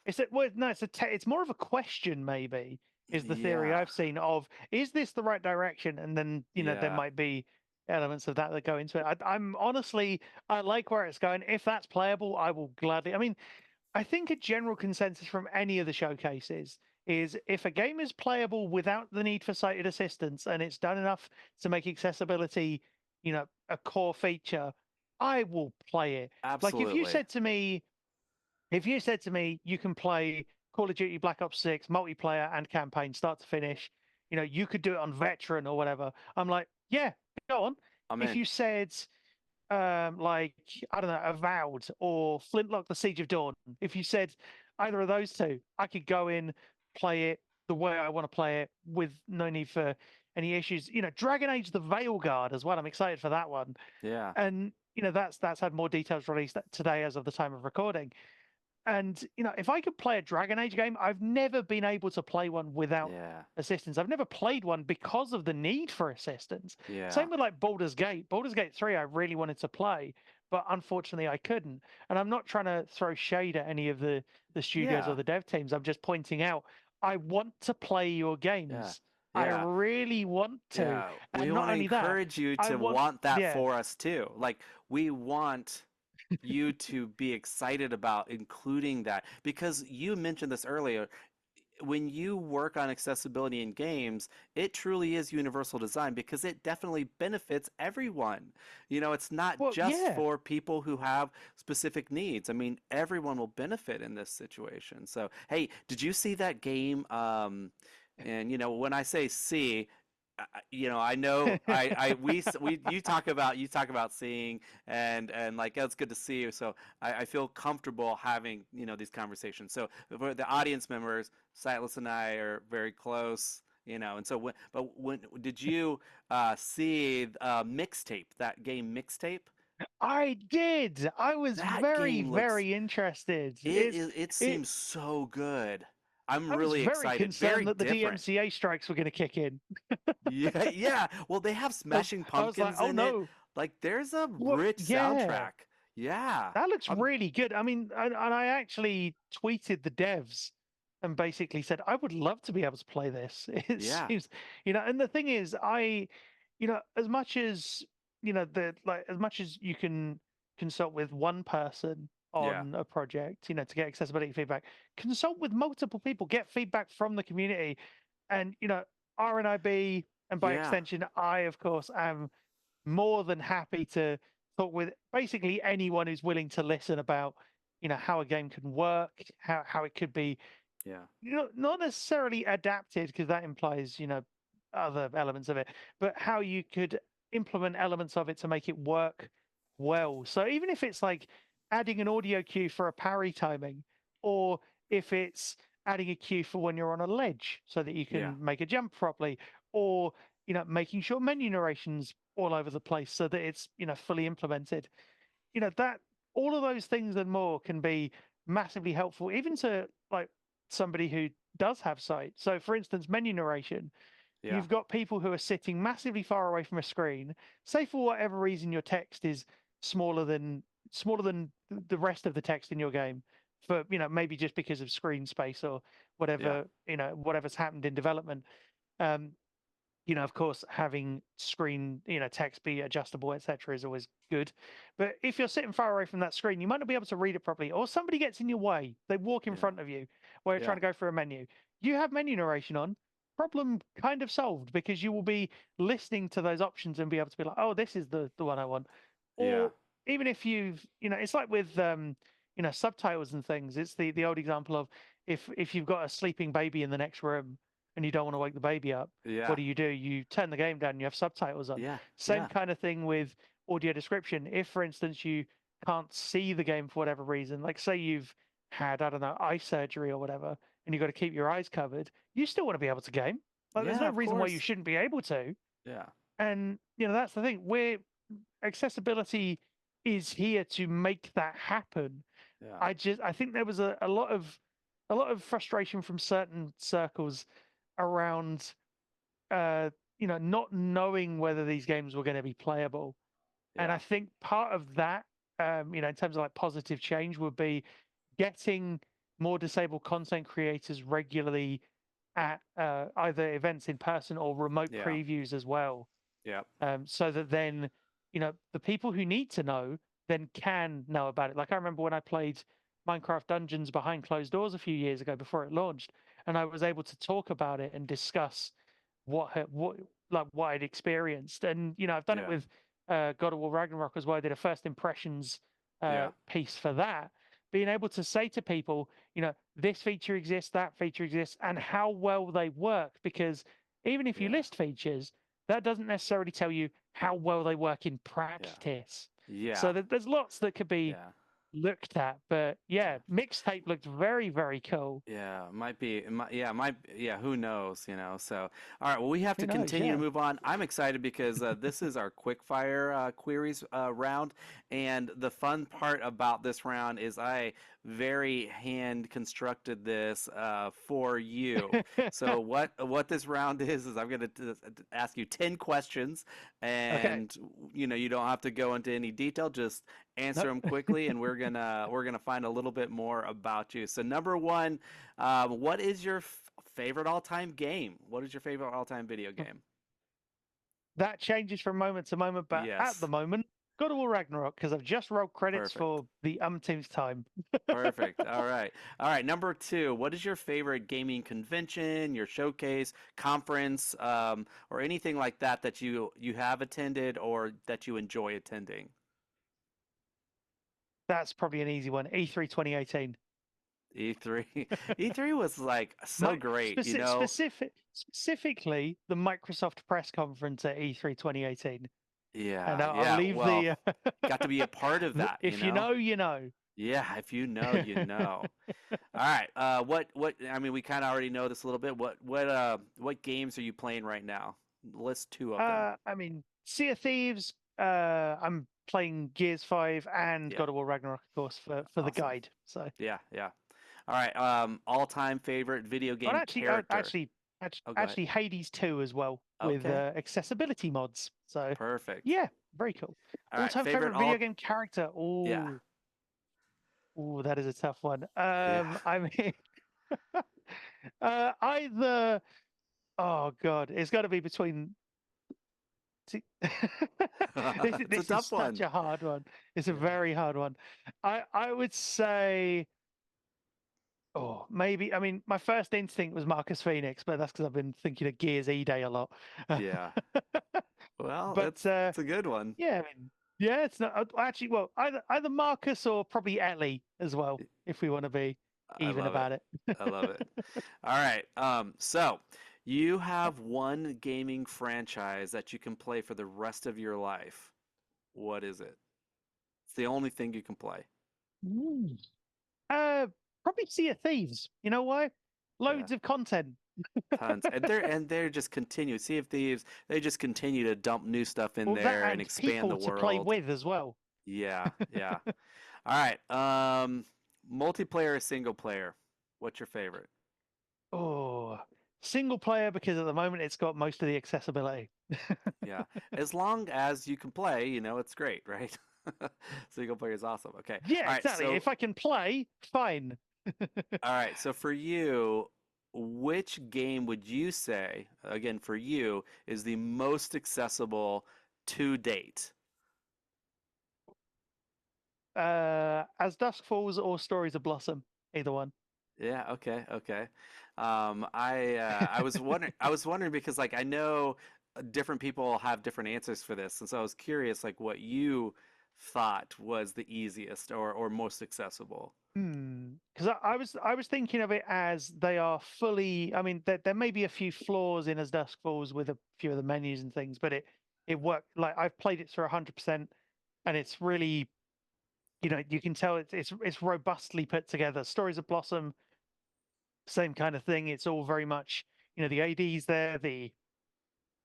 B: Is it? Well, no, it's more of a question. Maybe is the theory
A: Yeah,
B: I've seen of, is this the right direction? And then there
A: yeah,
B: might be elements of that that go into it. I'm honestly, I like where it's going. If that's playable, I will gladly. I mean, I think a general consensus from any of the showcases is, if a game is playable without the need for sighted assistance and it's done enough to make accessibility, a core feature, I will play it. Like
A: absolutely.
B: if you said to me you can play Call of Duty Black Ops 6 multiplayer and campaign start to finish, you could do it on veteran or whatever. I'm like, yeah, go on.
A: I'm
B: If
A: in.
B: you said like, I don't know, Avowed or Flintlock: The Siege of Dawn. If you said either of those two, I could go in, play it the way I want to play it with no need for any issues. Dragon Age: The Veilguard as well. I'm excited for that one,
A: Yeah,
B: and that's had more details released today as of the time of recording. And if I could play a Dragon Age game, I've never been able to play one without
A: yeah,
B: assistance. I've never played one because of the need for assistance.
A: yeah,
B: Same with like Baldur's Gate. Baldur's Gate 3, I really wanted to play, but unfortunately I couldn't. And I'm not trying to throw shade at any of the studios or
A: yeah.
B: the dev teams. I'm just pointing out, I want to play your
A: Yeah.
B: games. I
A: Yeah.
B: really want to.
A: Yeah. We
B: And not
A: want to
B: only that,
A: encourage you
B: I
A: to
B: want,
A: want that
B: yeah,
A: for us too. Like we want you to be excited about including that because you mentioned this earlier. When you work on accessibility in games, it truly is universal design because it definitely benefits everyone. It's not
B: well,
A: just
B: yeah,
A: for people who have specific needs. I mean, everyone will benefit in this situation. So, hey, did you see that game? And when I say see, I know you talk about seeing and like it's good to see you. So I feel comfortable having these conversations. So for the audience members, Sightless and I are very close. And so when did you see Mixtape, that game Mixtape?
B: I did. I was
A: That
B: very,
A: game looks
B: very interested.
A: it
B: It
A: seems so good. I'm
B: I was
A: really
B: very
A: excited.
B: concerned
A: Very
B: that the
A: different.
B: DMCA strikes were going to kick in.
A: Yeah, yeah. Well, they have Smashing
B: I was like,
A: Pumpkins
B: oh
A: in it.
B: no.
A: Like, there's a
B: Well,
A: rich
B: yeah.
A: soundtrack. Yeah.
B: That looks
A: Um,
B: really good. I mean, and I actually tweeted the devs and basically said, I would love to be able to play this. It
A: yeah.
B: seems, and the thing is, as much as, as much as you can consult with one person
A: Yeah.
B: on a project, to get accessibility feedback, consult with multiple people, get feedback from the community. And, RNIB, and by
A: Yeah.
B: extension, I, of course, am more than happy to talk with basically anyone who's willing to listen about how a game can work, how it could be
A: Yeah.
B: not necessarily adapted because that implies other elements of it, but how you could implement elements of it to make it work well. So even if it's like adding an audio cue for a parry timing, or if it's adding a cue for when you're on a ledge so that you
A: Yeah.
B: can make a jump properly, or making sure menu narration's all over the place so that it's fully implemented. That all of those things and more can be massively helpful, even to like somebody who does have sight. So, for instance, menu narration,
A: Yeah.
B: you've got people who are sitting massively far away from a screen. Say for whatever reason your text is smaller than the rest of the text in your game, for maybe just because of screen space or
A: Yeah.
B: whatever whatever's happened in development. Um, of course, having screen, text be adjustable, etc., is always good. But if you're sitting far away from that screen, you might not be able to read it properly, or somebody gets in your way. They walk in
A: Yeah.
B: front of you while you're
A: Yeah.
B: trying to go through a menu. You have menu narration on, problem kind of solved because you will be listening to those options and be able to be like, oh, this is the one I want.
A: Yeah.
B: Or even if you've, it's like with, subtitles and things. It's the old example of if you've got a sleeping baby in the next room and you don't want to wake the baby up, what
A: Yeah.
B: do? You turn the game down and you have subtitles on.
A: Yeah.
B: Same
A: Yeah.
B: kind of thing with audio description. If, for instance, you can't see the game for whatever reason, like say you've had, I don't know, eye surgery or whatever, and you've got to keep your eyes covered, you still want to be able to game. Like there's
A: Yeah.
B: no
A: Of
B: reason why you
A: course.
B: shouldn't be able to.
A: Yeah.
B: And that's the thing. Where accessibility is here to make that happen.
A: Yeah.
B: I think there was a lot of frustration from certain circles around not knowing whether these games were going to be playable. And
A: Yeah.
B: I think part of that, in terms of like positive change, would be getting more disabled content creators regularly at either events in person or remote
A: Yeah.
B: previews as well,
A: Yeah.
B: so that then the people who need to know then can know about it. Like I remember when I played Minecraft Dungeons behind closed doors a few years ago before it launched, and I was able to talk about it and discuss what I'd experienced. And I've done it
A: Yeah.
B: with God of War Ragnarok as well. I did a first impressions
A: Yeah.
B: piece for that. Being able to say to people, this feature exists, that feature exists, and how well they work. Because even if you
A: Yeah.
B: list features, that doesn't necessarily tell you how well they work in
A: Yeah.
B: practice.
A: Yeah.
B: So there's lots that could be
A: Yeah.
B: looked at. But yeah,
A: Yeah.
B: mixtape looked very, very cool.
A: Yeah, might be. Yeah. Who knows? So, all right. Well, we have
B: Who
A: to
B: knows?
A: continue to
B: Yeah.
A: move on. I'm excited because this is our quickfire queries round, and the fun part about this round is I very hand constructed this for you. So what this round is I'm going to ask you 10 questions,
B: Okay.
A: and you don't have to go into any detail. Just answer
B: Nope.
A: them quickly, and we're gonna find a little bit more about you. So number one, what is your Favorite all-time game? What is your favorite all-time video game?
B: That changes from moment to moment, but at the
A: Yes.
B: moment, God of War Ragnarok, because I've just rolled credits
A: Perfect.
B: for the umpteenth time.
A: Perfect. All right. All right. Number two, what is your favorite gaming convention, your showcase, conference, or anything like that that you have attended or that you enjoy attending?
B: That's probably an easy one. E3 2018.
A: E3. E3 was like so
B: My
A: great, you know?
B: specifically the Microsoft press conference at E3 2018. And
A: Yeah,
B: I'll
A: yeah.
B: leave
A: Well,
B: the
A: got to be a part of that, you
B: if you
A: know?
B: know, you know.
A: Yeah, if you know, you know. All right. What I mean, we kind of already know this a little bit. What games are you playing right now? List two of them.
B: I mean, Sea of Thieves. I'm playing Gears 5 and
A: Yeah.
B: God of War Ragnarok, of course, for the
A: Awesome.
B: guide. So,
A: Yeah, yeah. All right. All-time favorite video
B: but
A: game character. Oh, go ahead.
B: actually, Hades 2 as well with
A: Okay.
B: accessibility mods. So,
A: Perfect.
B: yeah, very cool.
A: All right.
B: All-time
A: Favorite
B: favorite video
A: all.
B: game character.
A: Yeah.
B: That is a tough one.
A: Yeah.
B: I mean, either. Oh God, it's got to be between. See-
A: It's a
B: this is
A: tough
B: such
A: one.
B: a hard one. It's a
A: Yeah.
B: very hard one. I would say. Oh, maybe. I mean, my first instinct was Marcus Phoenix, but that's because I've been thinking of Gears E-Day a lot.
A: Yeah. Well,
B: But
A: it's a good one.
B: yeah, I mean, yeah, it's not actually. Well, either Marcus or probably Ellie as well, if we want to be
A: I
B: even
A: love it.
B: about it.
A: I love it. All right. So you have one gaming franchise that you can play for the rest of your life. What is it? It's the only thing you can play.
B: Mm. Uh, Probably Sea of Thieves. You know why?
A: Yeah.
B: Loads of content.
A: Tons. And they're just continue. Sea of Thieves, they just continue to dump new stuff in
B: Well, that
A: there and
B: and
A: expand the
B: people to play
A: world.
B: with as well.
A: Yeah, yeah. All right. Multiplayer or single player? What's your favorite?
B: Oh, single player because at the moment it's got most of the accessibility.
A: Yeah. As long as you can play, it's great, right? Single player is awesome. Okay.
B: Yeah,
A: All right.
B: exactly.
A: So,
B: If I can play, fine.
A: all right. So for you, which game would you say, again, for you, is the most accessible to date?
B: As Dusk Falls or Stories of Blossom, either one.
A: Yeah, okay, okay. I was wondering because like I know different people have different answers for this, and so I was curious like what you thought was the easiest or most accessible.
B: Because I was thinking of it as they are fully. I mean, there may be a few flaws in As Dusk Falls with a few of the menus and things, but it worked. Like I've played it through 100%, and it's really, you can tell it's robustly put together. Stories of Blossom, same kind of thing. It's all very much, the AD's there, the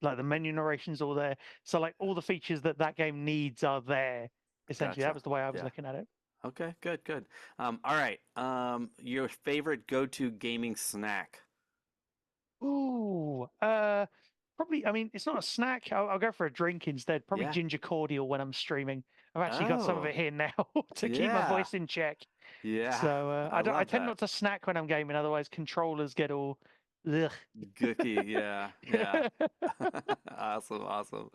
B: menu narration's all there. So like all the features that game needs are there. Essentially, that
A: Gotcha.
B: was the way I was
A: Yeah.
B: looking at it.
A: Okay, good, good. All right. Your favorite go-to gaming snack?
B: Ooh, probably. I mean, it's not a snack. I'll go for a drink instead. Probably
A: Yeah.
B: ginger cordial when I'm streaming. I've actually got some of
A: Oh,
B: it here now to keep my
A: yeah.
B: voice in check.
A: Yeah.
B: So
A: I
B: I
A: love
B: tend
A: that.
B: not to snack when I'm gaming, otherwise controllers get all. Ugh.
A: Gookie, yeah, yeah. Awesome, awesome.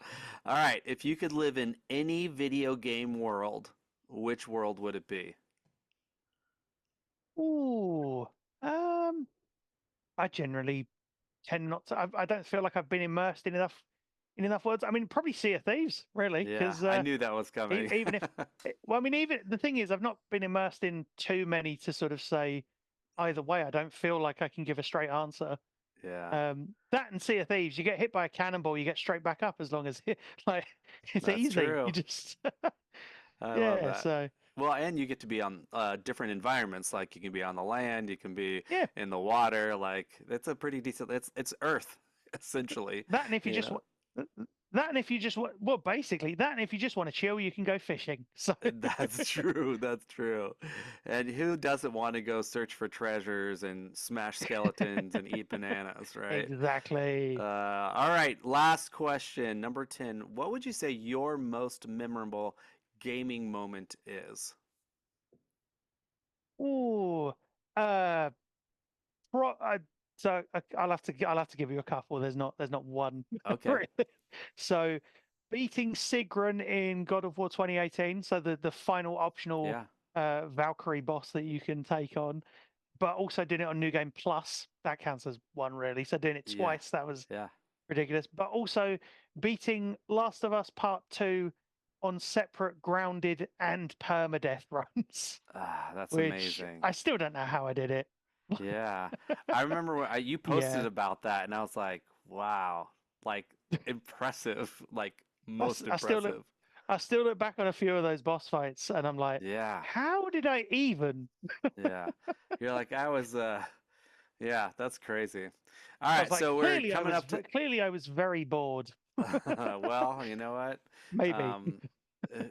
A: All right, if you could live in any video game world, which world would it be?
B: Ooh, um, I generally tend not to. I don't feel like I've been immersed in enough words. I mean, probably Sea of Thieves, really,
A: Yeah,
B: because
A: I knew that was coming.
B: even if, well, I mean, even the thing is, I've not been immersed in too many to sort of say either way. I don't feel like I can give a straight answer.
A: Yeah,
B: That and Sea of Thieves, you get hit by a cannonball, you get straight back up as long as like it's
A: that's
B: easy.
A: true.
B: You just
A: I love
B: yeah.
A: that.
B: So
A: Well, and you get to be on different environments. Like you can be on the land, you can be
B: yeah,
A: in the water. Like that's a pretty decent. It's Earth, essentially.
B: that and if you
A: You
B: just
A: know.
B: want. That and if you just want, well, basically, that and if you just want to chill, you can go fishing. So
A: That's true. That's true. And who doesn't want to go search for treasures and smash skeletons and eat bananas, right?
B: exactly.
A: All right. Last question, number 10. What would you say your most memorable gaming moment is?
B: Ooh, uh, pro, uh, So I'll have to give you a couple. There's not one
A: Okay.
B: really. So beating Sigrun in God of War 2018, so the final optional
A: Yeah.
B: Valkyrie boss that you can take on, but also doing it on New Game Plus, that counts as one really. So doing it
A: Yeah.
B: twice, that was
A: Yeah.
B: ridiculous. But also beating Last of Us Part 2 on separate grounded and permadeath runs,
A: Ah, that's
B: which
A: amazing.
B: I still don't know how I did it.
A: Yeah. I remember when you posted
B: Yeah.
A: about that and I was like, wow, like impressive, like
B: I, s-
A: most
B: I still look
A: impressive.
B: I still look back on a few of those boss fights and I'm like,
A: Yeah.
B: how did I even?
A: Yeah. You're like, I was, yeah, that's crazy. All
B: I was
A: right.
B: like,
A: So we're coming up to,
B: clearly I was very bored.
A: well, you know what?
B: Maybe.
A: Um,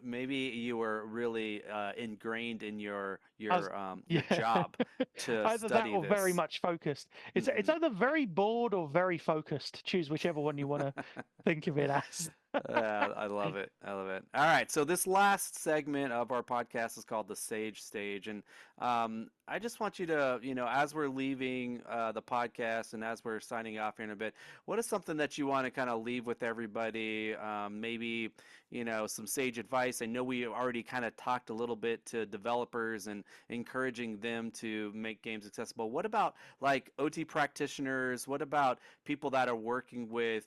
A: maybe you were really ingrained in
B: I was
A: your
B: yeah.
A: job to
B: Either that
A: study
B: or very
A: this.
B: much focused. It's
A: Hmm.
B: either very bored or very focused. Choose whichever one you want to think of it as.
A: I love it. I love it. All right. So this last segment of our podcast is called the Sage Stage, and I just want you to, as we're leaving the podcast and as we're signing off here in a bit, what is something that you want to kind of leave with everybody? Maybe, some sage advice. I know we already kind of talked a little bit to developers and encouraging them to make games accessible. What about like OT practitioners? What about people that are working with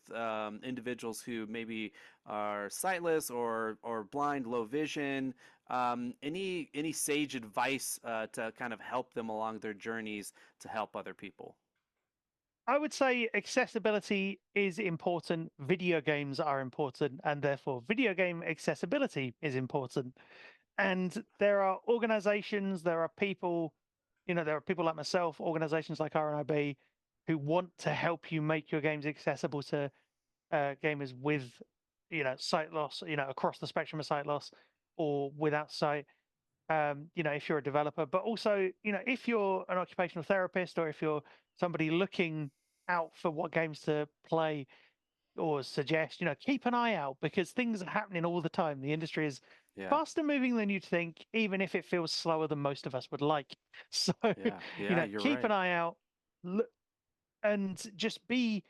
A: individuals who maybe are sightless or blind, low vision? Any sage advice to kind of help them along their journeys to help other people?
B: I would say accessibility is important, video games are important, and therefore video game accessibility is important. And there are organizations, there are people, there are people like myself, organizations like RNIB, who want to help you make your games accessible to gamers with, sight loss, across the spectrum of sight loss or without sight. If you're a developer, but also, if you're an occupational therapist or if you're somebody looking out for what games to play or suggest, keep an eye out because things are happening all the time. The industry is
A: Yeah,
B: faster moving than you'd think, even if it feels slower than most of us would like. So,
A: yeah, yeah. You're
B: keep an
A: right.
B: eye out, look, and just be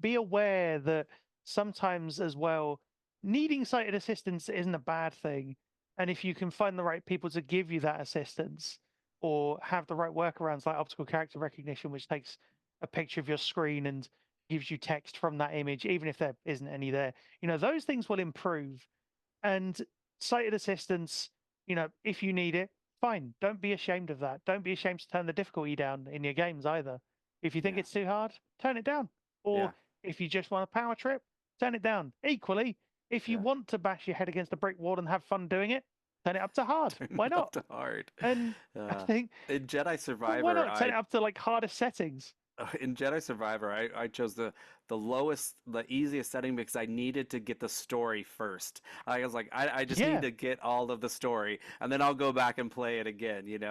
B: aware that sometimes as well, needing sighted assistance isn't a bad thing. And if you can find the right people to give you that assistance or have the right workarounds like optical character recognition, which takes a picture of your screen and gives you text from that image, even if there isn't any there, those things will improve. And sighted assistance, if you need it, fine. Don't be ashamed of that. Don't be ashamed to turn the difficulty down in your games either. If you think
A: Yeah,
B: it's too hard, turn it down. Or
A: yeah,
B: if you just want a power trip, turn it down. Equally, if you
A: yeah.
B: want to bash your head against a brick wall and have fun doing it, turn it up to hard.
A: Turn
B: Why
A: it up
B: not?
A: to hard.
B: And I
A: Uh,
B: think,
A: in Jedi
B: well, why
A: Survivor,
B: not turn it up to like hardest settings?
A: in Jedi Survivor, I chose the lowest, the easiest setting because I needed to get the story first. I was like, I just need
B: Yeah.
A: to get all of the story, and then I'll go back and play it again. It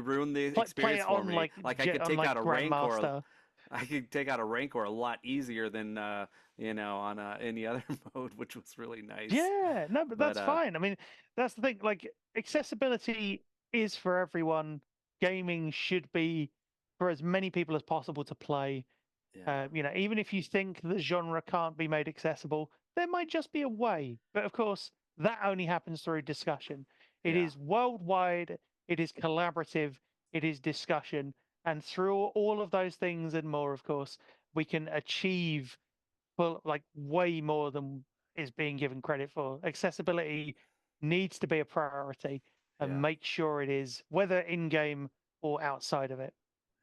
A: ruined the
B: Play
A: experience
B: it
A: for
B: on
A: me. Like I could
B: on
A: take
B: like
A: out a Rancor,
B: Grandmaster.
A: I could take out a Rancor a lot easier than on any other mode, which was really nice.
B: Yeah, no, but
A: But
B: that's fine. I mean, that's the thing. Like, accessibility is for everyone. Gaming should be for as many people as possible to play.
A: yeah,
B: Even if you think the genre can't be made accessible, there might just be a way. But of course, that only happens through discussion. It
A: yeah,
B: is worldwide, it is collaborative, it is discussion. And through all of those things and more, of course, we can achieve like way more than is being given credit for. Accessibility needs to be a priority and
A: yeah.
B: make sure it is, whether in game or outside of it.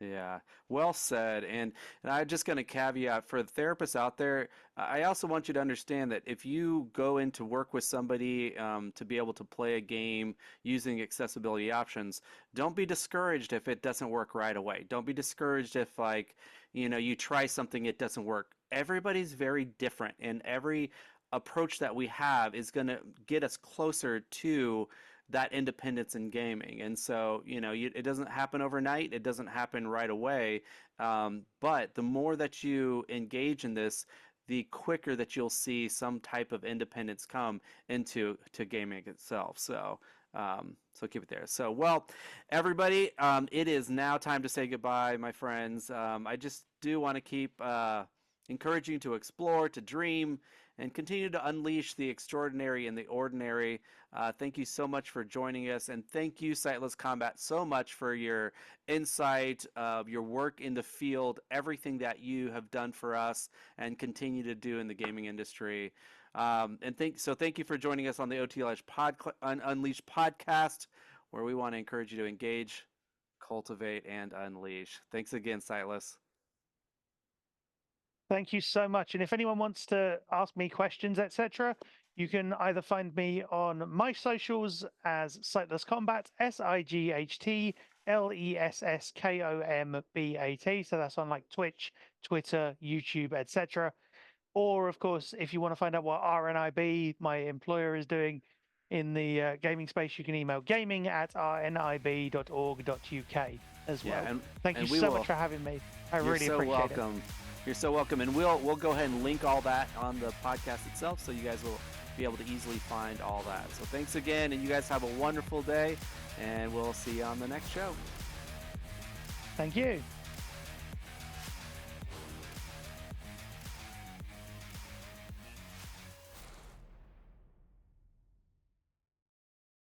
A: Yeah, well said. And I'm just going to caveat for the therapists out there, I also want you to understand that if you go in to work with somebody to be able to play a game using accessibility options, don't be discouraged if it doesn't work right away. Don't be discouraged if like, you try something, it doesn't work. Everybody's very different, and every approach that we have is going to get us closer to that independence in gaming. And so, it doesn't happen overnight. It doesn't happen right away. But the more that you engage in this, the quicker that you'll see some type of independence come into gaming itself. So keep it there. So, well, everybody, it is now time to say goodbye, my friends. I just do want to keep encouraging you to explore, to dream, and continue to unleash the extraordinary and the ordinary. Thank you so much for joining us, and thank you, Sightless Kombat, so much for your insight, your work in the field, everything that you have done for us and continue to do in the gaming industry. Thank you for joining us on the Unleashed podcast, where we want to encourage you to engage, cultivate, and unleash. Thanks again, Sightless.
B: Thank you so much. And if anyone wants to ask me questions, etc., you can either find me on my socials as Sightless Kombat, SIGHTLESSKOMBAT. So that's on like Twitch, Twitter, YouTube, etc. Or, of course, if you want to find out what RNIB, my employer, is doing in the gaming space, you can email gaming@rnib.org.uk as well.
A: Yeah,
B: Thank you so much for having me. I really appreciate it.
A: You're so welcome. And we'll go ahead and link all that on the podcast itself, so you guys will be able to easily find all that. So thanks again, and you guys have a wonderful day, and we'll see you on the next show.
B: Thank you.